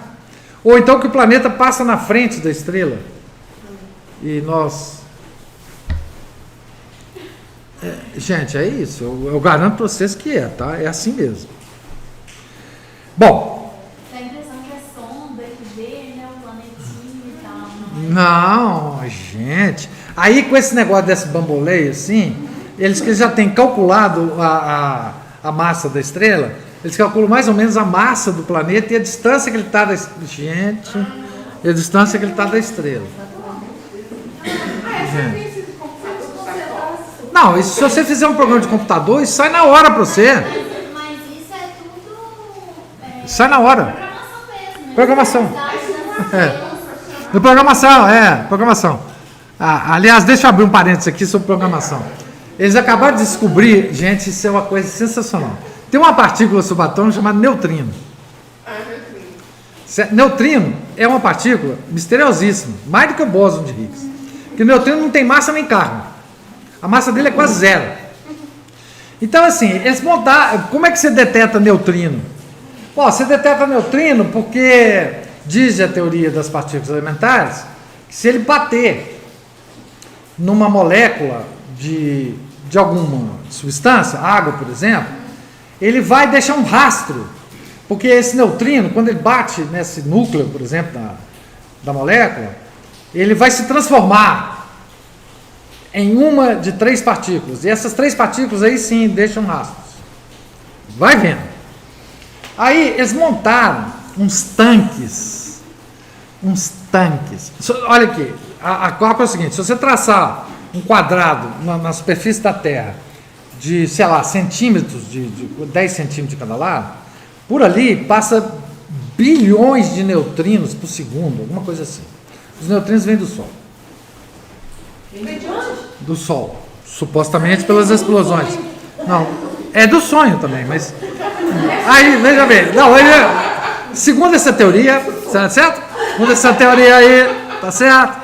Ou então que o planeta passa na frente da estrela e nós... gente, é isso. Eu garanto para vocês que tá? É assim mesmo. Bom. Dá a impressão que é sonda que vê, né, o planetinho e tal. Não, gente. Aí com esse negócio desse bamboleio assim, eles que já têm calculado a massa da estrela, eles calculam mais ou menos a massa do planeta e a distância que ele está da estrela. Gente, e a distância que ele está da estrela. Gente. Não, se você fizer um programa de computador, isso sai na hora para você. Mas isso é tudo... sai na hora. Programação mesmo. Programação. Programação. Aliás, deixa eu abrir um parênteses aqui sobre programação. Eles acabaram de descobrir, gente, isso é uma coisa sensacional. Tem uma partícula subatômica chamada neutrino. Neutrino é uma partícula misteriosíssima, mais do que o bóson de Higgs. Porque o neutrino não tem massa nem carga. A massa dele é quase zero. Então, assim, eles montaram. Como é que você detecta neutrino? Bom, você detecta neutrino porque diz a teoria das partículas elementares que se ele bater numa molécula de alguma substância, água, por exemplo, ele vai deixar um rastro. Porque esse neutrino, quando ele bate nesse núcleo, por exemplo, da molécula, ele vai se transformar em uma de 3 partículas. E essas 3 partículas aí sim deixam rastros. Vai vendo. Aí eles montaram uns tanques. Olha aqui, a cálculo é o seguinte: se você traçar um quadrado na superfície da Terra de, sei lá, centímetros, de 10 centímetros de cada lado, por ali passa bilhões de neutrinos por segundo, alguma coisa assim. Os neutrinos vêm do Sol. Vem de onde? Do Sol, supostamente pelas explosões. Não, é do sonho também, mas... Aí, veja bem, não, segundo essa teoria, certo? Segundo essa teoria aí, tá certo?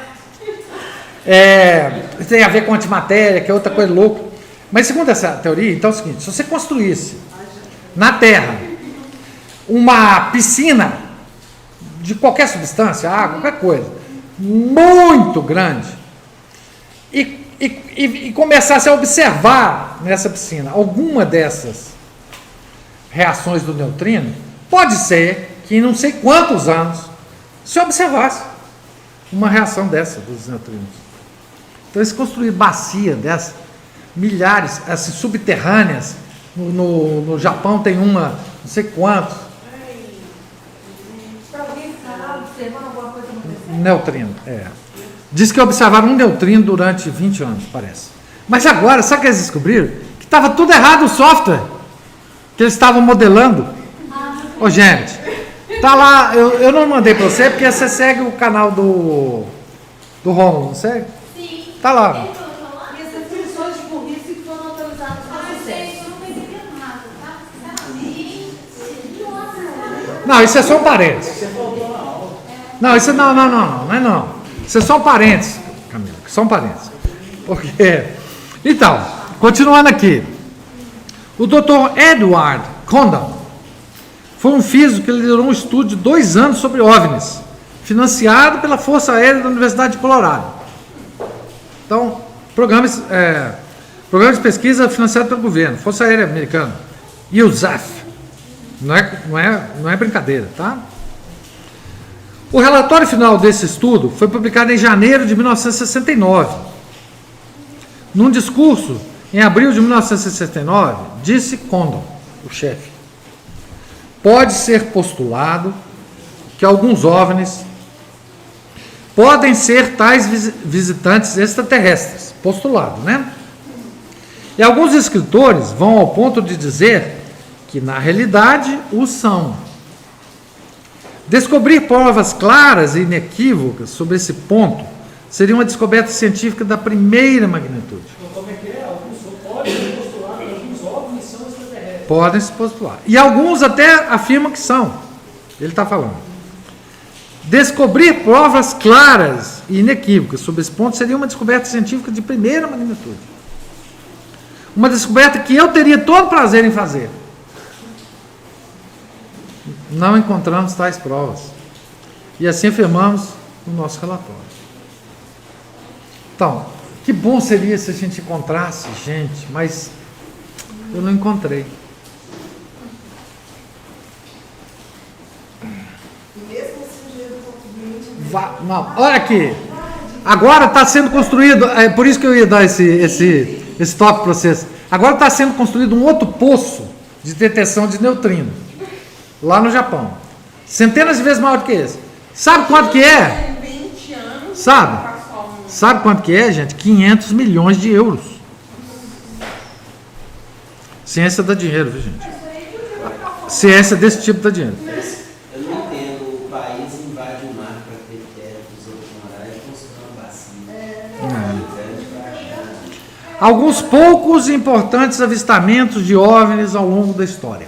Tem a ver com antimatéria, que é outra coisa louca. Mas segundo essa teoria, então é o seguinte: se você construísse na Terra uma piscina de qualquer substância, água, qualquer coisa, muito grande, e começasse a observar nessa piscina alguma dessas reações do neutrino, pode ser que em não sei quantos anos se observasse uma reação dessa dos neutrinos. Então eles construíram bacia dessa, milhares, assim, subterrâneas. No Japão tem uma, não sei quantos. Para alguém estar observando alguma coisa acontecendo? Neutrino, Diz que observaram um neutrino durante 20 anos, parece. Mas agora, sabe o que eles descobriram? Que estava tudo errado o software que eles estavam modelando. Ô, gente, tá lá, eu não mandei para você porque você segue o canal do Romulo, não segue? Sim. Tá lá. Ele colocou lá? E essas funções de burrice que foram autorizadas para Mas sucesso. gente, eu não tô entendendo nada, tá? Gente, nossa. Não, isso é só um parênteses. Não, isso não é não. Isso é só um parênteses, Camila, só um parênteses. Porque, então, continuando aqui. O Dr. Edward Condon foi um físico que liderou um estudo de 2 anos sobre OVNIs, financiado pela Força Aérea da Universidade de Colorado. Então, programa de pesquisa financiado pelo governo, Força Aérea Americana, USAF. Não é brincadeira, tá? O relatório final desse estudo foi publicado em janeiro de 1969. Num discurso, em abril de 1969, disse Condon, o chefe: pode ser postulado que alguns OVNIs podem ser tais visitantes extraterrestres. Postulado, né? E alguns escritores vão ao ponto de dizer que, na realidade, o são. Descobrir provas claras e inequívocas sobre esse ponto seria uma descoberta científica da primeira magnitude. Então, como é que é? Alguns podem postular que alguns OVNIs são extraterrestres. Podem se postular. E alguns até afirmam que são. Ele está falando. Descobrir provas claras e inequívocas sobre esse ponto seria uma descoberta científica de primeira magnitude. Uma descoberta que eu teria todo prazer em fazer. Não encontramos tais provas. E assim afirmamos no nosso relatório. Então, que bom seria se a gente encontrasse gente, mas eu não encontrei. Não, olha aqui. Agora está sendo construído, é por isso que eu ia dar esse toque para vocês. Agora está sendo construído um outro poço de detecção de neutrino, lá no Japão. Centenas de vezes maior do que esse. Sabe quanto que é? 20 anos. Sabe quanto que é, gente? 500 milhões de euros. Ciência dá dinheiro, viu, gente? Ciência desse tipo dá dinheiro. Eu não entendo, o país invade o mar para ter terra para os outros morar e construir uma bacia. Alguns poucos e importantes avistamentos de OVNIs ao longo da história.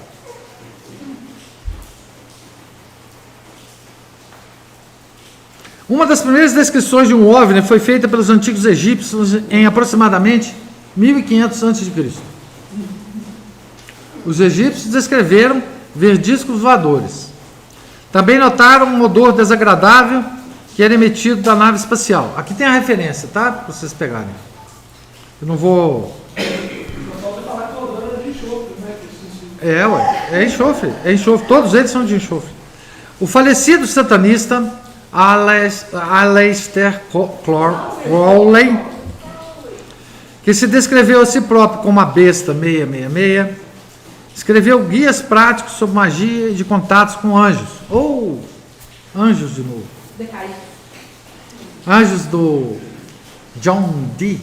Uma das primeiras descrições de um OVNI foi feita pelos antigos egípcios em aproximadamente 1500 a.C. Os egípcios descreveram ver discos voadores. Também notaram um odor desagradável que era emitido da nave espacial. Aqui tem a referência, tá? Para vocês pegarem. Eu não vou... Falta falar que o odor era de enxofre, né? É enxofre. É enxofre. Todos eles são de enxofre. O falecido satanista Aleister Crowley, que se descreveu a si próprio como a besta 666, escreveu guias práticos sobre magia e de contatos com anjos. Ou anjos de novo. Decaído. Anjos do John Dee.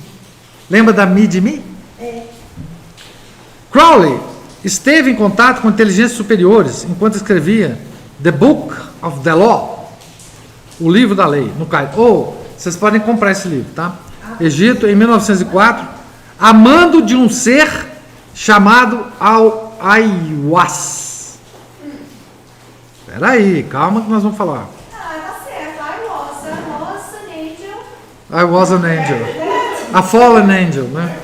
Lembra da Me? Crowley esteve em contato com inteligências superiores enquanto escrevia The Book of the Law, o livro da lei, no Cairo. Ou, vocês podem comprar esse livro, tá? Egito, em 1904, amando de um ser chamado Aiwas. Espera aí, calma que nós vamos falar. Tá certo. I was an angel. A fallen angel, né?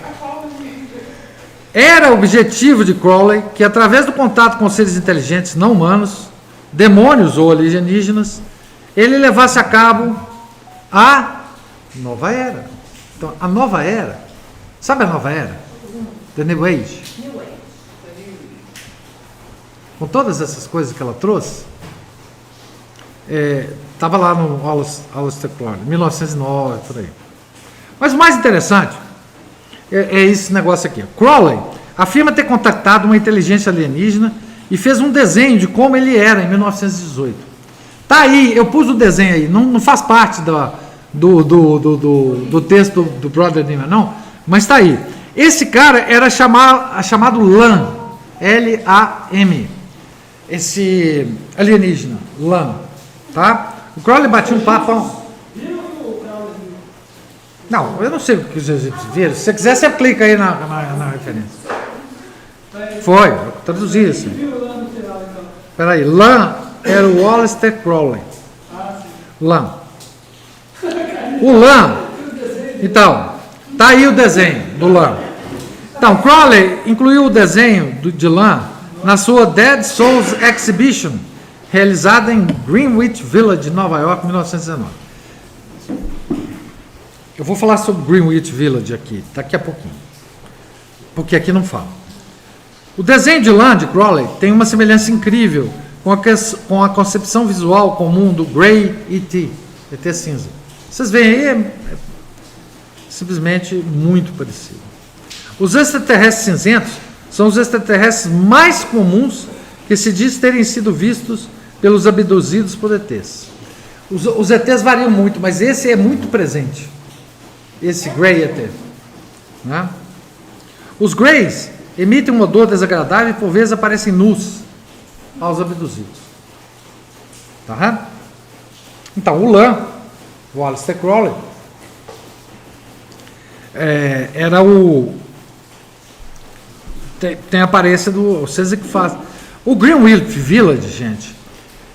Era o objetivo de Crowley que, através do contato com seres inteligentes não humanos, demônios ou alienígenas, ele levasse a cabo a nova era. Então, a nova era, sabe a nova era? The New Age. Com todas essas coisas que ela trouxe, estava lá no Aleister Crowley, 1909, por aí. Mas o mais interessante é esse negócio aqui. Crowley afirma ter contactado uma inteligência alienígena e fez um desenho de como ele era em 1918. Tá aí, eu pus o desenho aí, não faz parte do texto do Brother Nima, não, mas tá aí. Esse cara era chamado Lam, L-A-M, esse alienígena, Lam, tá? O Crowley batia um papo. Não, eu não sei o que os egípcios viram. Se você quiser, você clica aí na referência. Foi, eu traduzi isso. Espera aí, Lam era o Aleister Crowley. Lam. O Lam. Então, tá aí o desenho do Lam. Então, Crowley incluiu o desenho de Lam na sua Dead Souls Exhibition, realizada em Greenwich Village, Nova York, 1919. Eu vou falar sobre Greenwich Village aqui, daqui a pouquinho. Porque aqui não fala. O desenho de Lam de Crowley tem uma semelhança incrível com a concepção visual comum do Grey E.T., ET cinza. Vocês veem aí, é simplesmente muito parecido. Os extraterrestres cinzentos são os extraterrestres mais comuns que se diz terem sido vistos pelos abduzidos por ETs. Os ETs variam muito, mas esse é muito presente. Esse Grey ET. Né? Os Greys emitem um odor desagradável e por vezes aparecem nus aos abduzidos. Tá vendo? Então, o Lam, o Aleister Crowley, era o... Tem a aparência do... Vocês é que faz. O Greenwich Village, gente,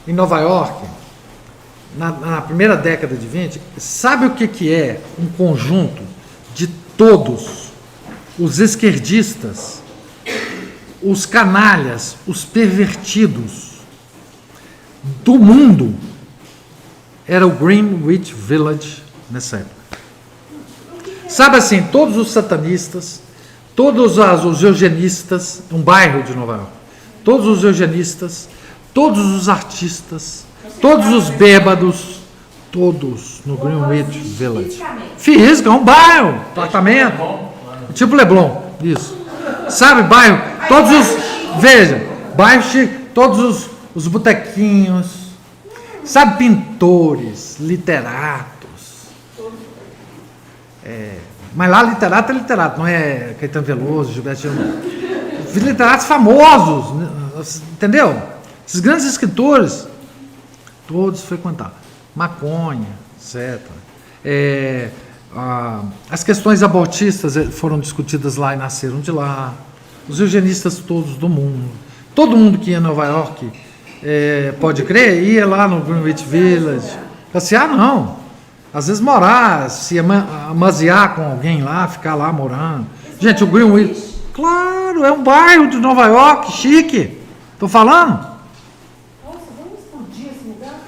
em Nova York, na primeira década de 20, sabe o que é um conjunto de todos os esquerdistas, os canalhas, os pervertidos do mundo? Era o Greenwich Village nessa época. Sabe assim, todos os satanistas, todos os eugenistas, um bairro de Nova York, todos os eugenistas, todos os artistas, todos os bêbados, todos no Greenwich Village. Física, um bairro, apartamento, tipo Leblon, isso. Sabe, bairro, todos os, veja, bairro chique, todos os botequinhos, sabe, pintores, literatos. Mas lá literato é literato, não é Caetano Veloso, Gilberto Gil. Literatos famosos, entendeu? Esses grandes escritores, todos frequentavam. Maconha, etc. As questões abortistas foram discutidas lá e nasceram de lá. Os eugenistas todos do mundo. Todo mundo que ia a Nova York, pode crer, ia lá no Greenwich Village. Assim, não. Às vezes morar, se amaziar com alguém lá, ficar lá morando. Gente, o Greenwich... Claro, é um bairro de Nova York, chique. Tô falando? Nossa, vamos explodir esse lugar?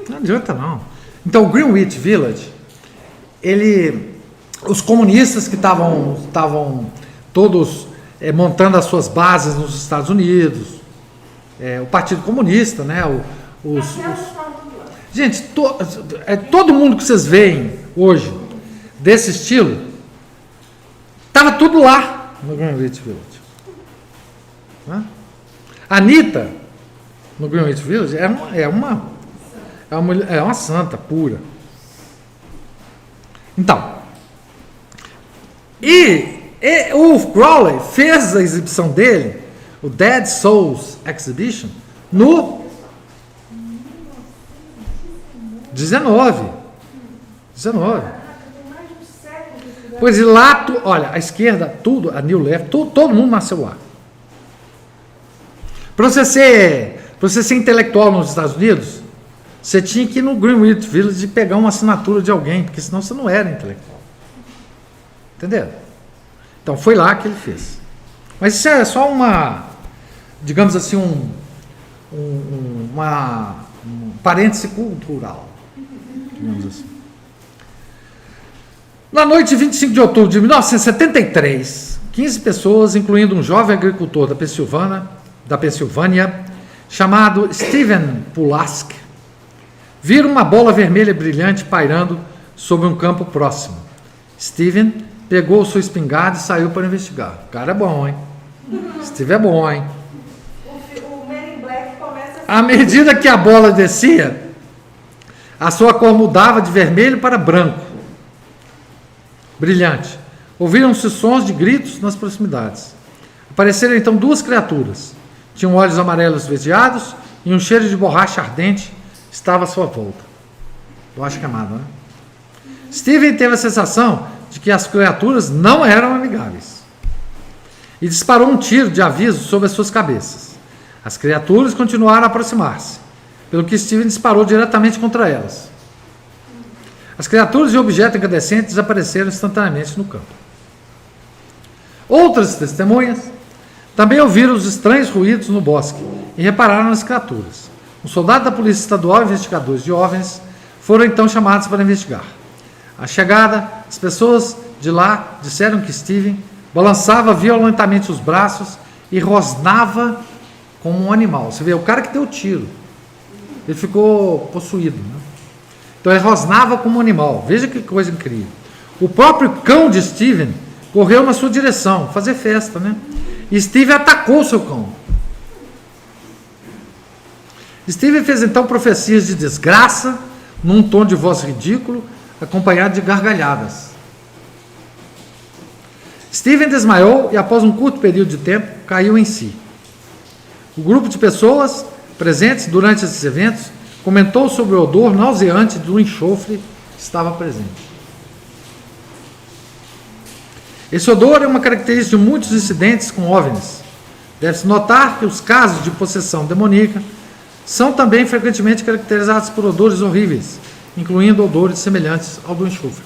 Não adianta não. Então o Greenwich Village, os comunistas que estavam todos montando as suas bases nos Estados Unidos, o Partido Comunista, né? Gente, todo mundo que vocês veem hoje desse estilo, estava tudo lá no Greenwich Village. Né? A Anitta, no Greenwich Village, é uma santa pura. Então, e o Crowley fez a exibição dele, o Dead Souls Exhibition, no 19. Pois e lá, olha, a esquerda, tudo, a New Left, todo mundo nasceu lá. Para você ser intelectual nos Estados Unidos, você tinha que ir no Greenwich Village e pegar uma assinatura de alguém, porque senão você não era intelectual. Entendeu? Então foi lá que ele fez. Mas isso é só digamos assim, um parêntese cultural. Digamos assim. Na noite de 25 de outubro de 1973, 15 pessoas, incluindo um jovem agricultor da Pensilvânia, chamado Steven Pulaski, viram uma bola vermelha brilhante pairando sobre um campo próximo. Steven pegou sua espingarda e saiu para investigar. O cara é bom, hein? Steve é bom, hein? O Men in Black começa À medida que a bola descia, a sua cor mudava de vermelho para branco, brilhante. Ouviram-se sons de gritos nas proximidades. Apareceram então duas criaturas. Tinham olhos amarelos esverdeados e um cheiro de borracha ardente estava à sua volta. Borracha queimada, né? Steven teve a sensação de que as criaturas não eram amigáveis e disparou um tiro de aviso sobre as suas cabeças. As criaturas continuaram a aproximar-se, pelo que Steven disparou diretamente contra elas. As criaturas e objetos incandescentes desapareceram instantaneamente no campo. Outras testemunhas também ouviram os estranhos ruídos no bosque e repararam nas criaturas. Um soldado da Polícia Estadual e investigadores de OVNIs foram então chamados para investigar. À chegada, as pessoas de lá disseram que Steven balançava violentamente os braços e rosnava como um animal. Você vê, o cara que deu o tiro, ele ficou possuído, né? Então ele rosnava como um animal. Veja que coisa incrível. O próprio cão de Steven correu na sua direção, fazer festa, né? E Steven atacou seu cão. Steven fez então profecias de desgraça, num tom de voz ridículo, acompanhado de gargalhadas. Steven desmaiou e, após um curto período de tempo, caiu em si. O grupo de pessoas presentes durante esses eventos comentou sobre o odor nauseante do enxofre que estava presente. Esse odor é uma característica de muitos incidentes com OVNIs. Deve-se notar que os casos de possessão demoníaca são também frequentemente caracterizados por odores horríveis, incluindo odores semelhantes ao do enxofre.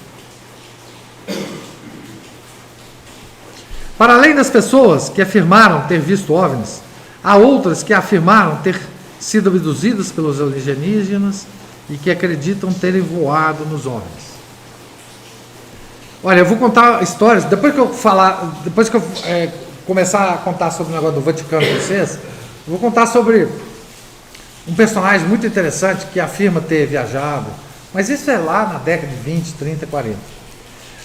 Para além das pessoas que afirmaram ter visto OVNIs, há outras que afirmaram ter sido abduzidas pelos alienígenas e que acreditam terem voado nos OVNIs. Olha, eu vou contar histórias, depois que eu começar a contar sobre o negócio do Vaticano para vocês, eu vou contar sobre um personagem muito interessante que afirma ter viajado, mas isso é lá na década de 20, 30, 40.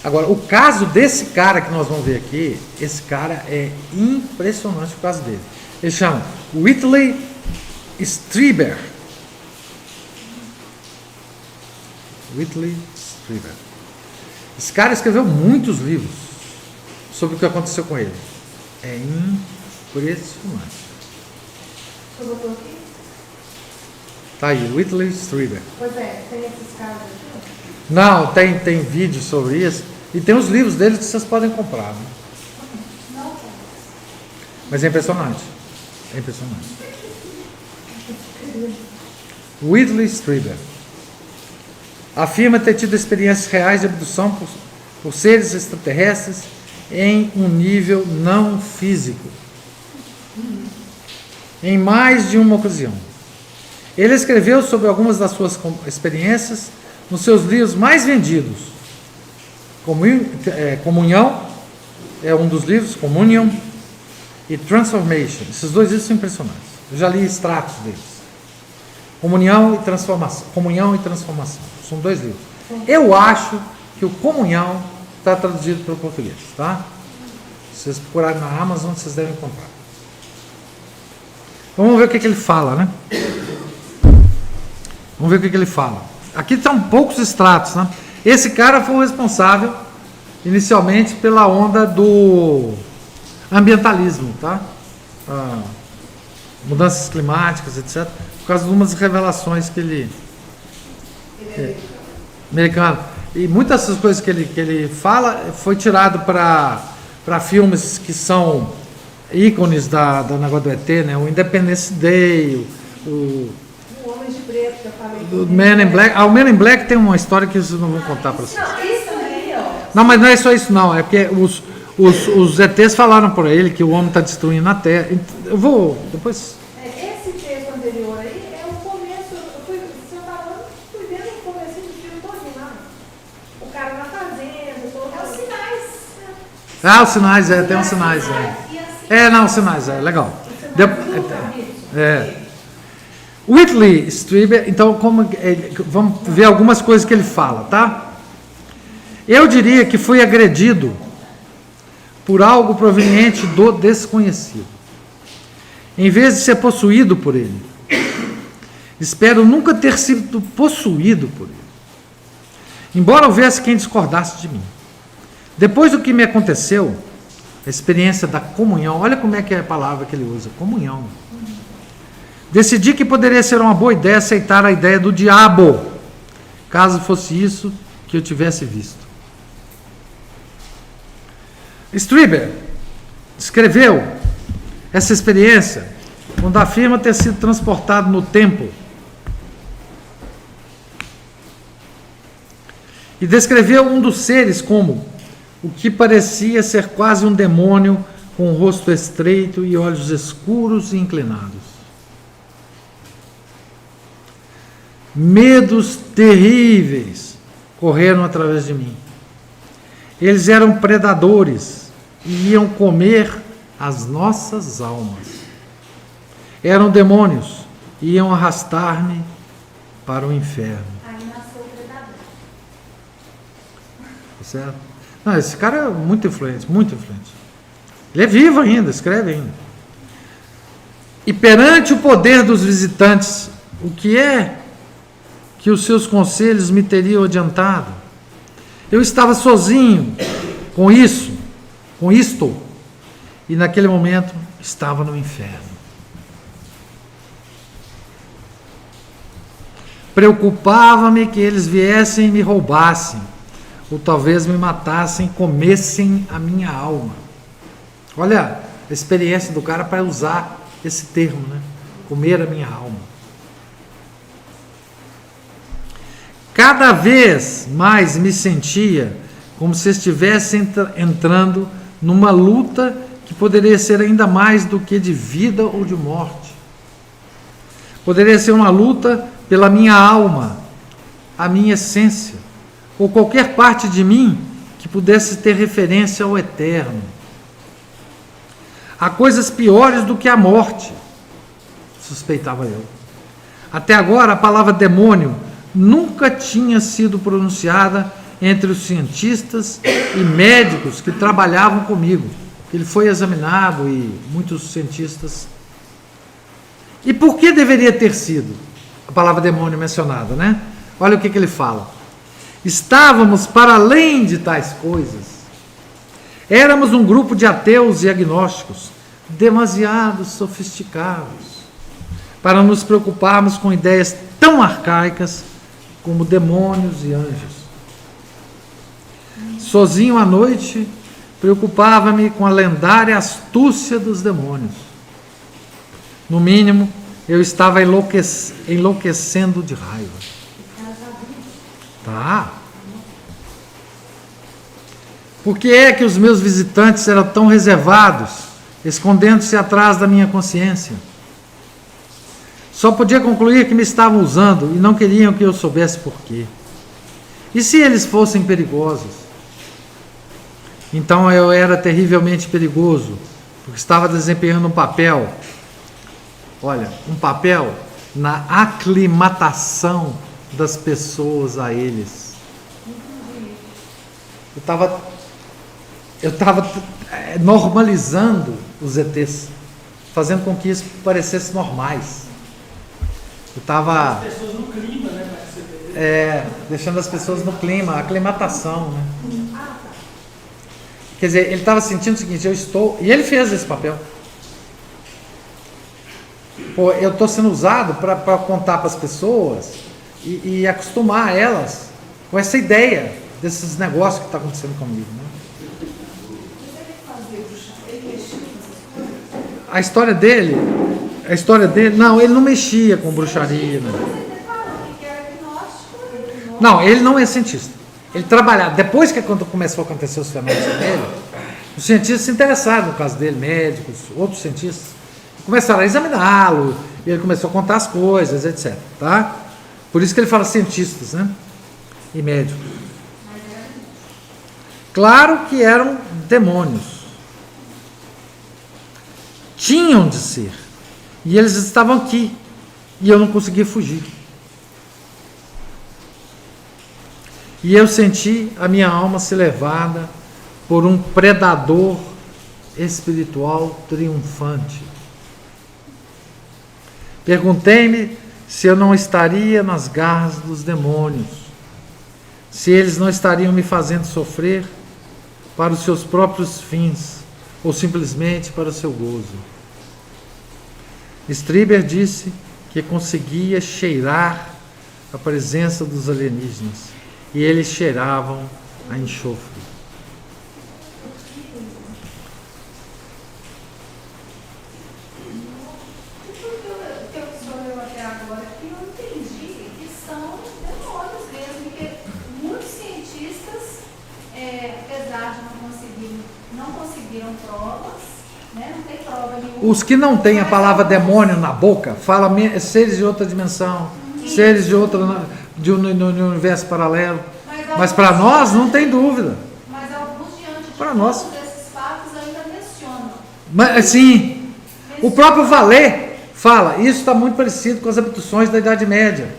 Agora, o caso desse cara que nós vamos ver aqui, esse cara é impressionante o caso dele. Ele chama Whitley Strieber. Whitley Strieber. Esse cara escreveu muitos livros sobre o que aconteceu com ele. É impressionante. Você botou aqui? Tá aí, Whitley Strieber. Pois é, tem esses casos aqui? Não, tem vídeo sobre isso. E tem os livros dele que vocês podem comprar. Né? Não, Mas é impressionante. É impressionante. Whitley Strieber afirma ter tido experiências reais de abdução por seres extraterrestres em um nível não físico, em mais de uma ocasião. Ele escreveu sobre algumas das suas experiências nos seus livros mais vendidos. Comunhão é um dos livros, Communion e Transformation. Esses dois livros são impressionantes. Eu já li extratos deles. Comunhão e Transformação. São dois livros. Eu acho que o Comunhão está traduzido para o português, tá? Se vocês procurarem na Amazon, vocês devem comprar. Então, vamos ver o que ele fala, né? Vamos ver o que ele fala. Aqui estão poucos extratos, né? Esse cara foi o responsável, inicialmente, pela onda do ambientalismo, tá? Mudanças climáticas, etc. Por causa de umas revelações que ele... americano. E muitas dessas coisas que ele fala foi tirado para filmes que são ícones da negócio do ET, né? O Independence Day, O Homem de Preto, que eu falei. o Man in Black. O Man in Black tem uma história que vocês não vão contar para vocês. Não, isso aí, ó. Não, mas não é só isso não, é porque os ETs falaram por ele que o homem está destruindo a Terra. Eu vou, depois... Esse texto anterior aí é o começo, se eu falando, fui vendo o começo do filme todinho lá. O cara na fazenda, É os sinais. os sinais, tem uns sinais, os sinais, legal. Whitley Strieber, então, vamos ver algumas coisas que ele fala, tá? Eu diria que fui agredido por algo proveniente do desconhecido, em vez de ser possuído por ele. Espero nunca ter sido possuído por ele, embora houvesse quem discordasse de mim. Depois do que me aconteceu, a experiência da comunhão, olha como é que é a palavra que ele usa, comunhão. Decidi que poderia ser uma boa ideia aceitar a ideia do diabo, caso fosse isso que eu tivesse visto. Strieber escreveu essa experiência quando afirma ter sido transportado no tempo e descreveu um dos seres como o que parecia ser quase um demônio com um rosto estreito e olhos escuros e inclinados. Medos terríveis correram através de mim. Eles eram predadores e iam comer as nossas almas. Eram demônios e iam arrastar-me para o inferno. Aí nasceu o predador. Certo? Não, esse cara é muito influente, muito influente. Ele é vivo ainda, escreve ainda. E perante o poder dos visitantes, o que é que os seus conselhos me teriam adiantado? Eu estava sozinho com isto, e naquele momento estava no inferno. Preocupava-me que eles viessem e me roubassem, ou talvez me matassem e comessem a minha alma. Olha a experiência do cara para usar esse termo, né? Comer a minha alma. Cada vez mais me sentia como se estivesse entrando numa luta que poderia ser ainda mais do que de vida ou de morte. Poderia ser uma luta pela minha alma, a minha essência, ou qualquer parte de mim que pudesse ter referência ao eterno. Há coisas piores do que a morte, suspeitava eu. Até agora, a palavra demônio nunca tinha sido pronunciada entre os cientistas e médicos que trabalhavam comigo. Ele foi examinado e muitos cientistas... E por que deveria ter sido a palavra demônio mencionada, né? Olha o que ele fala. Estávamos para além de tais coisas. Éramos um grupo de ateus e agnósticos demasiado sofisticados para nos preocuparmos com ideias tão arcaicas como demônios e anjos. Sozinho à noite, preocupava-me com a lendária astúcia dos demônios. No mínimo, eu estava enlouquecendo de raiva. Tá. Por que é que os meus visitantes eram tão reservados, escondendo-se atrás da minha consciência? Só podia concluir que me estavam usando e não queriam que eu soubesse por quê. E se eles fossem perigosos? Então eu era terrivelmente perigoso, porque estava desempenhando um papel, olha, um papel na aclimatação das pessoas a eles. Eu estava normalizando os ETs, fazendo com que isso parecesse normais. Eu estava As pessoas no clima, né? Para receber. deixando as pessoas no clima, aclimatação, né? Quer dizer, ele estava sentindo o seguinte, eu estou... E ele fez esse papel. Pô, eu estou sendo usado para contar para as pessoas e acostumar elas com essa ideia desses negócios que está acontecendo comigo, né? A história dele, não, ele não mexia com bruxaria, né? Não, ele não é cientista. Ele trabalhava, depois que quando começou a acontecer os fenômenos dele, os cientistas se interessaram no caso dele, médicos, outros cientistas, começaram a examiná-lo, e ele começou a contar as coisas, etc. Tá? Por isso que ele fala cientistas, né? E médicos. Claro que eram demônios. Tinham de ser. E eles estavam aqui. E eu não conseguia fugir. E eu senti a minha alma ser levada por um predador espiritual triunfante. Perguntei-me se eu não estaria nas garras dos demônios, se eles não estariam me fazendo sofrer para os seus próprios fins, ou simplesmente para o seu gozo. Strieber disse que conseguia cheirar a presença dos alienígenas, e eles cheiravam a enxofre. O que o senhor leu até agora aqui, eu entendi que são demônios mesmo, porque muitos cientistas, apesar de não conseguiram provas, né, não tem prova nenhuma. Os que não têm a palavra demônio na boca, falam seres de outra dimensão, seres de outra... de um universo paralelo, mas para nós não tem dúvida. Mas alguns diante de Para nós. todos esses fatos ainda mencionam. Mas sim, o próprio Vallée fala, isso está muito parecido com as abduções da Idade Média.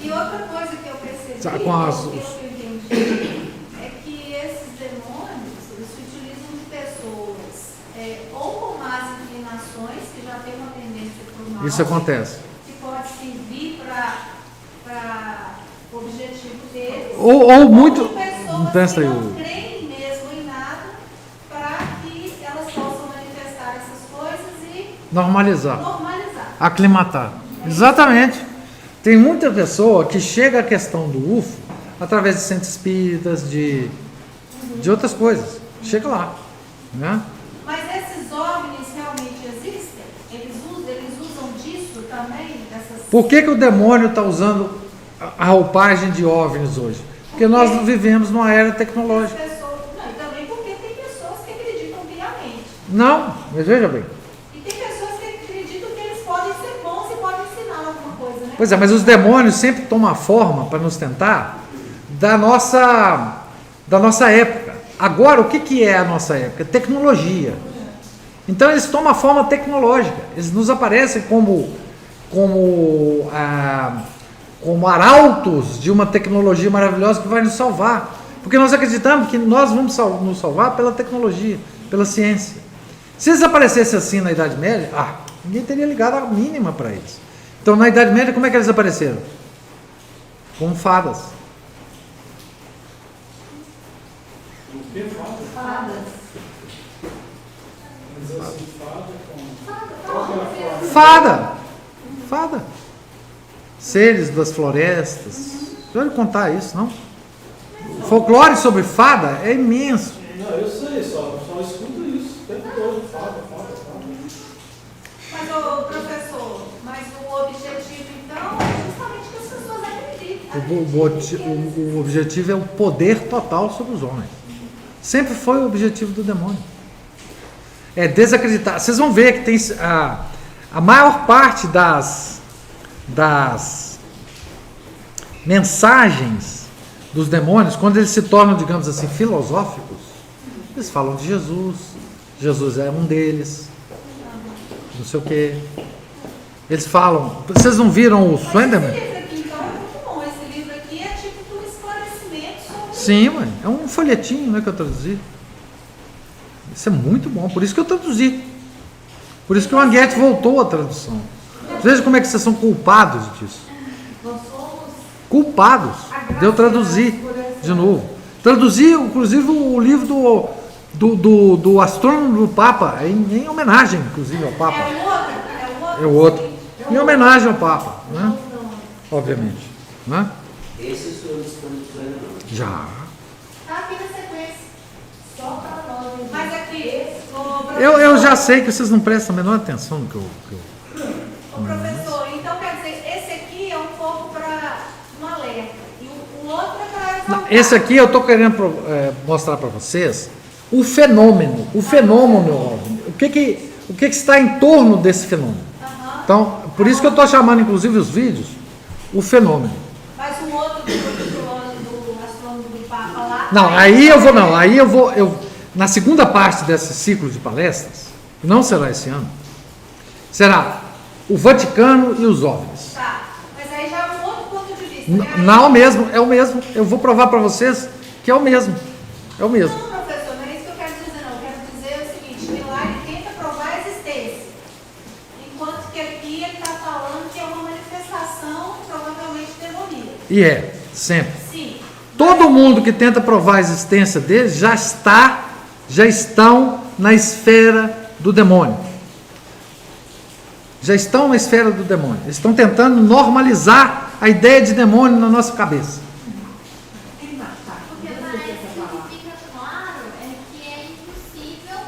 E outra coisa que eu percebi, Com as- pelo que eu entendi, é que esses demônios, eles se utilizam de pessoas ou com más inclinações, que já tem uma tendência para o mal. Isso acontece. Que pode servir para o objetivo deles. Ou muito... com pessoas Não pensa aí, que não creem mesmo em nada, para que elas possam manifestar essas coisas e normalizar, normalizar. aclimatar. Exatamente. Tem muita pessoa que chega à questão do UFO através de centros espíritas, de outras coisas. Chega lá, né? Mas esses OVNIs realmente existem? Eles usam disso também? Por que o demônio está usando a roupagem de OVNIs hoje? Porque nós vivemos numa era tecnológica. Não, e também porque tem pessoas que acreditam piamente. Não, mas veja bem. E tem pessoas que acreditam que eles podem ser bons e podem ensinar alguma coisa, né? Pois é, mas os demônios sempre tomam a forma para nos tentar da nossa época. Agora, o que é a nossa época? Tecnologia. Então eles tomam a forma tecnológica. Eles nos aparecem como arautos de uma tecnologia maravilhosa que vai nos salvar. Porque nós acreditamos que nós vamos nos salvar pela tecnologia, pela ciência. Se eles aparecessem assim na Idade Média, ninguém teria ligado a mínima para eles. Então, na Idade Média, como é que eles apareceram? Como fadas. Fadas. Fada. Seres das florestas. Você vai contar isso, não? O folclore sobre fada é imenso. Não, eu sei, só escuto isso o tempo todo, fada. Mas, professor, o objetivo, então, é justamente que as pessoas acreditem. O objetivo é o poder total sobre os homens. Sempre foi o objetivo do demônio. É desacreditar. Vocês vão ver que tem a maior parte das mensagens dos demônios, quando eles se tornam, digamos assim, filosóficos, eles falam de Jesus. Jesus é um deles. Não sei o quê. Eles falam. Vocês não viram o Slenderman? Esse livro aqui, então, é muito bom. Esse livro aqui é tipo um esclarecimento sobre... Sim, mãe. É um folhetinho, né, que eu traduzi. Isso é muito bom. Por isso que eu traduzi. Por isso que o Anguete voltou à tradução. Veja como é que vocês são culpados disso. Nós somos Culpados de eu traduzir de novo. Traduzi, inclusive, o livro do astrônomo do Papa, em homenagem, inclusive, ao Papa. É o outro? É o outro. Em homenagem ao Papa, né? Obviamente. Né? Esse o senhor disponibilizou não. Já. Tá aqui na sequência. só para nós. Mas aqui, Eu já sei que vocês não prestam a menor atenção no que eu... Ô professor, então quer dizer, esse aqui é um pouco para um alerta. E o outro é para Não, exaltar. esse aqui eu estou querendo mostrar para vocês o fenômeno OVNI. O que está em torno desse fenômeno. Aham. Então, por isso que eu estou chamando, inclusive, os vídeos, o fenômeno. Mas o outro do astrônomo do Papa lá. Não, aí eu vou, na segunda parte desse ciclo de palestras, que não será esse ano, será o Vaticano e os OVNIs. Tá. Mas aí já é um outro ponto de vista. né? Aí- Não, é o mesmo. Eu vou provar para vocês que é o mesmo. É o mesmo. Não, professor, não é isso que eu quero dizer, não. Eu quero dizer o seguinte, que lá ele tenta provar a existência. Enquanto que aqui ele está falando que é uma manifestação provavelmente demoníaca. E é, sempre. Sim. Todo mundo que tenta provar a existência deles já estão na esfera do demônio. Já estão na esfera do demônio. Eles estão tentando normalizar a ideia de demônio na nossa cabeça. Porque parece que o que fica claro é que é impossível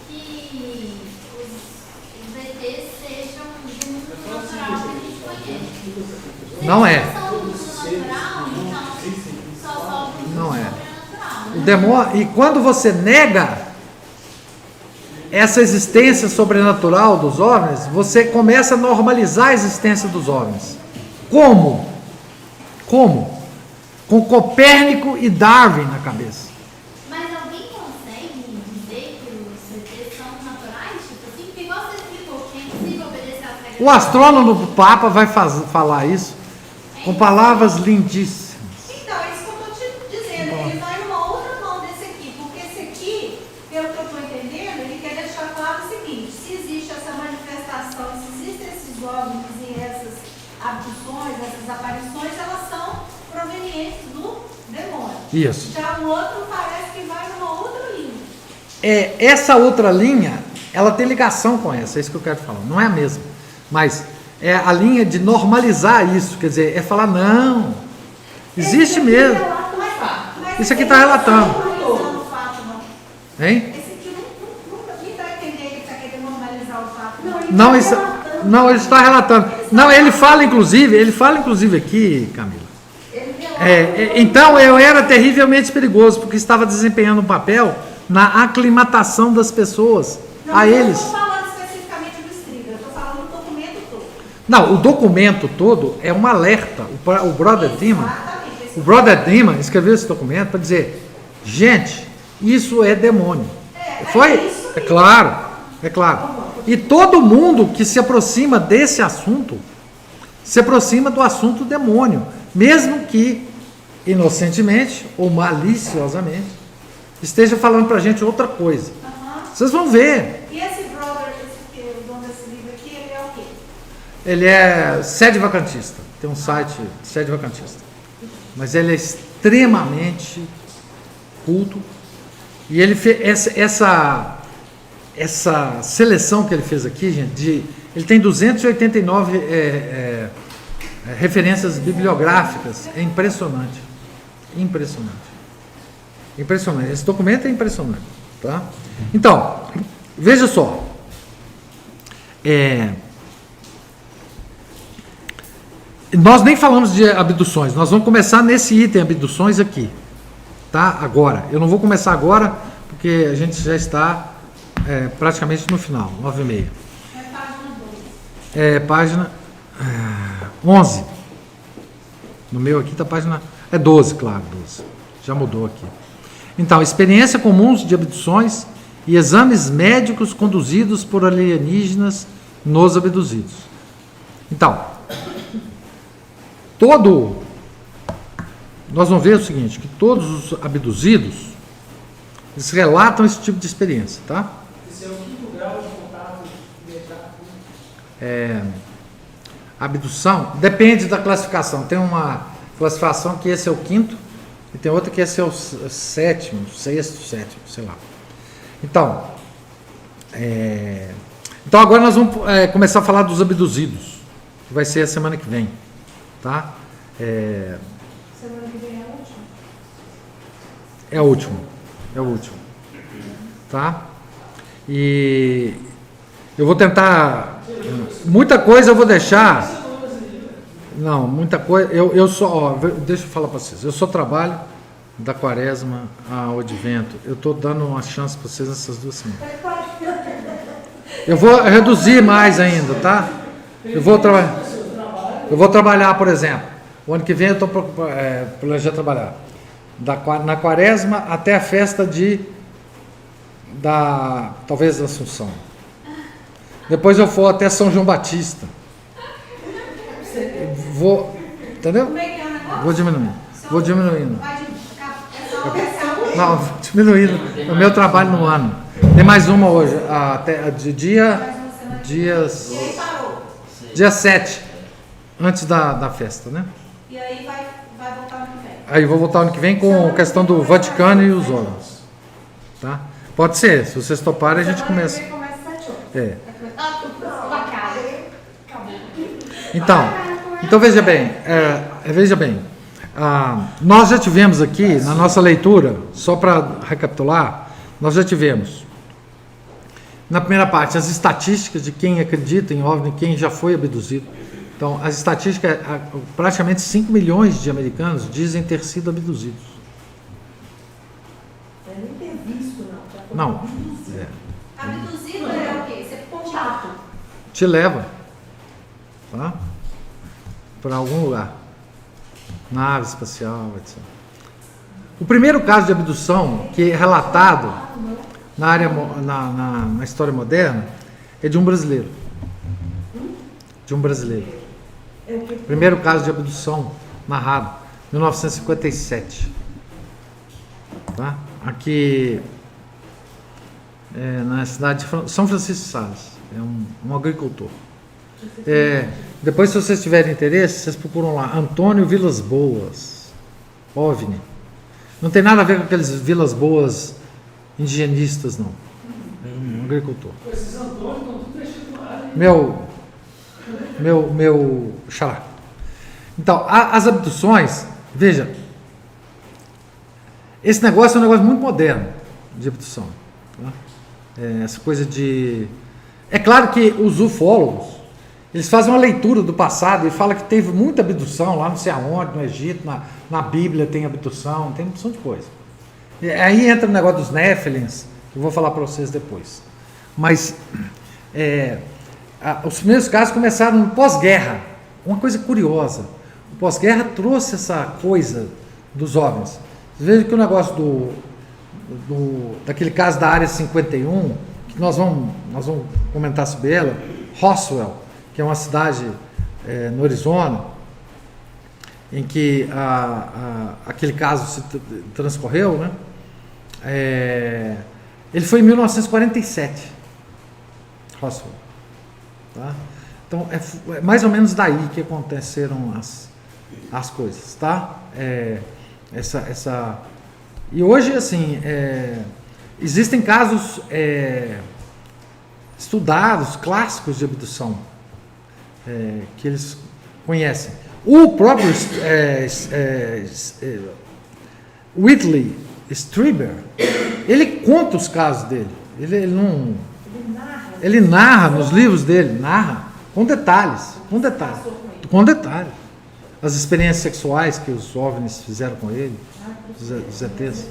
que os ETs sejam do mundo natural que a gente conhece. Não é. Se são do mundo natural, então só sofre do Não é. sobrenatural. O demônio, e quando você nega essa existência sobrenatural dos OVNIs, você começa a normalizar a existência dos OVNIs. Como? Como? Com Copérnico e Darwin na cabeça. Mas alguém consegue dizer que os ETs são naturais? Tipo assim, porque igual você explicou, que é impossível obedecer às regras. O astrônomo do Papa vai falar isso com palavras lindíssimas. Então, é isso que eu estou te dizendo. Ele vai numa outra mão desse aqui. Porque esse aqui, pelo que eu estou entendendo, ele quer deixar claro o seguinte: se existe essa manifestação, se existem esses OVNIs e essas abduções, essas aparições, elas são provenientes do demônio. Isso. Já o outro parece que vai numa outra linha. Essa outra linha, ela tem ligação com essa, é isso que eu quero falar. Não é a mesma, mas é a linha de normalizar isso, quer dizer, é falar, não, existe mesmo. Mas Isso aqui tá relatando. Não está normalizando o fato, não. Hein? Esse aqui nunca me dá a entender que ele está querendo normalizar o fato. Não, ele está relatando. Não, ele fala inclusive aqui, Camila. Então eu era terrivelmente perigoso, porque estava desempenhando um papel na aclimatação das pessoas a Eu eles. não estou falando especificamente do Striga, eu estou falando do documento todo. Não, o documento todo é um alerta. O Brother Dimon, Exatamente. Esse o Brother Dimon escreveu esse documento para dizer, gente, isso é demônio. É claro. E todo mundo que se aproxima desse assunto, se aproxima do assunto demônio, mesmo que inocentemente ou maliciosamente esteja falando para a gente outra coisa. Vocês vão ver. E esse brother, o dono desse livro aqui, ele é o quê? Ele é sede vacantista. Tem um site, sede vacantista. Mas ele é extremamente culto. E ele fez essa seleção que ele fez aqui, gente, ele tem 289 referências bibliográficas. É impressionante. Impressionante. Esse documento é impressionante. Tá? Então, veja só. Nós nem falamos de abduções, nós vamos começar nesse item abduções aqui. tá? Agora. Eu não vou começar agora, porque a gente já está praticamente no final, 9h30. É página 12. Página 11. No meu aqui está a página... 12, claro, 12. Já mudou aqui. Então, experiência comuns de abduções e exames médicos conduzidos por alienígenas nos abduzidos. Então, nós vamos ver o seguinte, que todos os abduzidos, eles relatam esse tipo de experiência, tá? Esse é o quinto grau de contato imediato. Abdução depende da classificação. Tem uma classificação que esse é o quinto e tem outra que esse é o sétimo, sexto, sétimo, sei lá. Então agora nós vamos começar a falar dos abduzidos, que vai ser a semana que vem, tá? Semana que vem é último. É o último, tá? E eu vou tentar, muita coisa eu vou deixar. Não, muita coisa. Eu só, deixa eu falar para vocês. Eu só trabalho da quaresma ao advento. Eu estou dando uma chance para vocês nessas 2 semanas. Eu vou reduzir mais ainda, tá? Eu vou trabalhar, por exemplo. O ano que vem eu estou planejando trabalhar na quaresma até a festa talvez da Assunção. Depois eu for até São João Batista. Entendeu? Como é que é o negócio? Vou diminuindo. Vai de... Não, vou diminuindo o meu trabalho no ano. Tem mais uma hoje, até dia 7, antes da festa, né? E aí vai voltar ano que vem. Aí eu vou voltar ano que vem com a questão do Vaticano e os órgãos. Tá? Pode ser, se vocês toparem a gente começa. Semana que vem começa 7 horas. Então veja bem, nós já tivemos aqui na nossa leitura, só para recapitular, nós já tivemos na primeira parte as estatísticas de quem acredita em OVNI, quem já foi abduzido. Então, as estatísticas, praticamente 5 milhões de americanos dizem ter sido abduzidos. Eu nem ter visto, Não. Abduzido é o quê? Você contato. Te leva, tá? Para algum lugar. Nave espacial, etc. O primeiro caso de abdução que é relatado na história moderna é de um brasileiro. Primeiro caso de abdução narrado, 1957. Tá? Aqui na cidade de São Francisco de Sales. É um agricultor. Depois, se vocês tiverem interesse, vocês procuram lá, Antônio Vilas Boas, OVNI. Não tem nada a ver com aqueles Vilas Boas indigenistas, não. É um agricultor. Esses Antônios estão tudo deixando no ar. Meu xará. Então, as abduções, veja, esse negócio é um negócio muito moderno de abdução. Tá? Essa coisa de... É claro que os ufólogos, eles fazem uma leitura do passado e falam que teve muita abdução lá não sei aonde, no Egito, na Bíblia tem abdução, tem uma opção de coisa. E aí entra o negócio dos Néfilins, que eu vou falar para vocês depois. Mas os primeiros casos começaram no pós-guerra. Uma coisa curiosa, o pós-guerra trouxe essa coisa dos OVNIs. Vocês vejam que o negócio daquele caso da Área 51, que nós vamos comentar sobre ela, Roswell, que é uma cidade no Arizona, em que aquele caso se transcorreu, né? Ele foi em 1947, Roswell. Tá? Então, é mais ou menos daí que aconteceram as coisas, tá? E hoje, assim, existem casos estudados, clássicos de abdução, que eles conhecem. O próprio Whitley Strieber, ele conta os casos dele. Ele narra nos livros dele, narra com detalhes. as experiências sexuais que os OVNIs fizeram com ele, os ETs.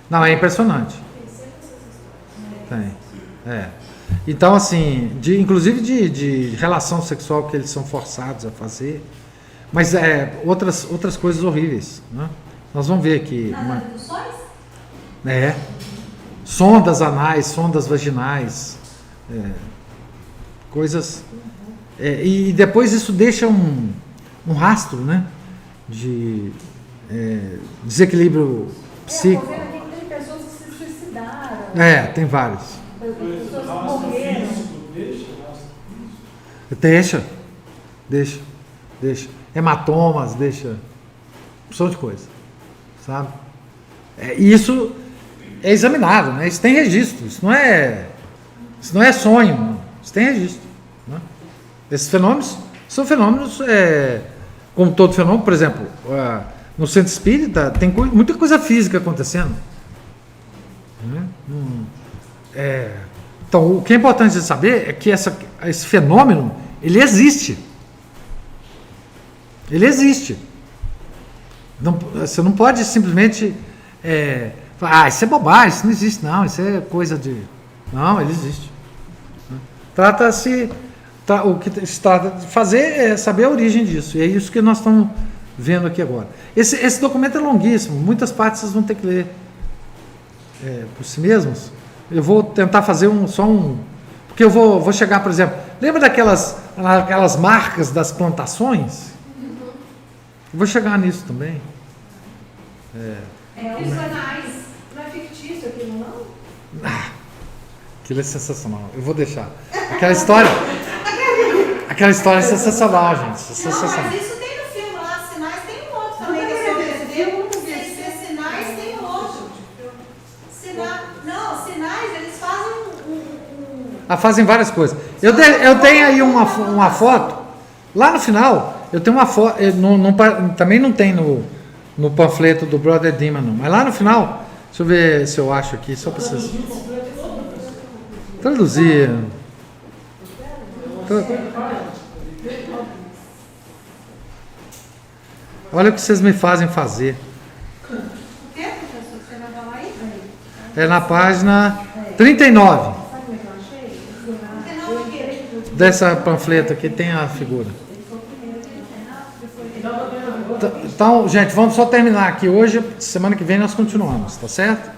Não, é impressionante. Tem. É. Então, assim, inclusive de relação sexual que eles são forçados a fazer, mas outras coisas horríveis, né? Nós vamos ver aqui. Nas abduções? Sondas anais, sondas vaginais, coisas. E depois isso deixa um rastro, né? De desequilíbrio psíquico. Estou vendo aqui que tem pessoas que se suicidaram. Tem vários. Pessoas que morreram. Deixa. Hematomas, deixa. Opção de coisa. Sabe? E isso é examinado, né? Isso tem registro. Isso não é sonho. Não. Isso tem registro. Né? Esses fenômenos são fenômenos, como todo fenômeno, por exemplo, no centro espírita tem muita coisa física acontecendo. Né? Então, o que é importante de saber é que esse fenômeno, ele existe. Ele existe. Você não pode simplesmente falar, isso é bobagem, isso não existe, não, isso é coisa de... Não, ele existe. O que se trata de fazer é saber a origem disso, e é isso que nós estamos vendo aqui agora. Esse documento é longuíssimo, muitas partes vocês vão ter que ler por si mesmos. Eu vou tentar fazer porque eu vou chegar, por exemplo, lembra daquelas marcas das plantações? Eu vou chegar nisso também. Os anais. Não é fictício aquilo, não? Aquilo é sensacional. Eu vou deixar. Aquela história é sensacional, gente. Sensacional. Mas isso tem no filme lá, Sinais, tem um outro também. Sinais tem um outro. Sinais, eles fazem Fazem várias coisas. Eu tenho aí uma foto. Lá no final, eu tenho uma foto. Também não tem no panfleto do Brother Dima, não. Mas lá no final, deixa eu ver se eu acho aqui, só para vocês. Traduzir. Olha o que vocês me fazem fazer. O quê, professor? Você vai falar aí? É na página 39. Sabe como é que eu achei? Não, o quê? Dessa panfleta aqui tem a figura. Então, gente, vamos só terminar aqui hoje. Semana que vem nós continuamos, tá certo?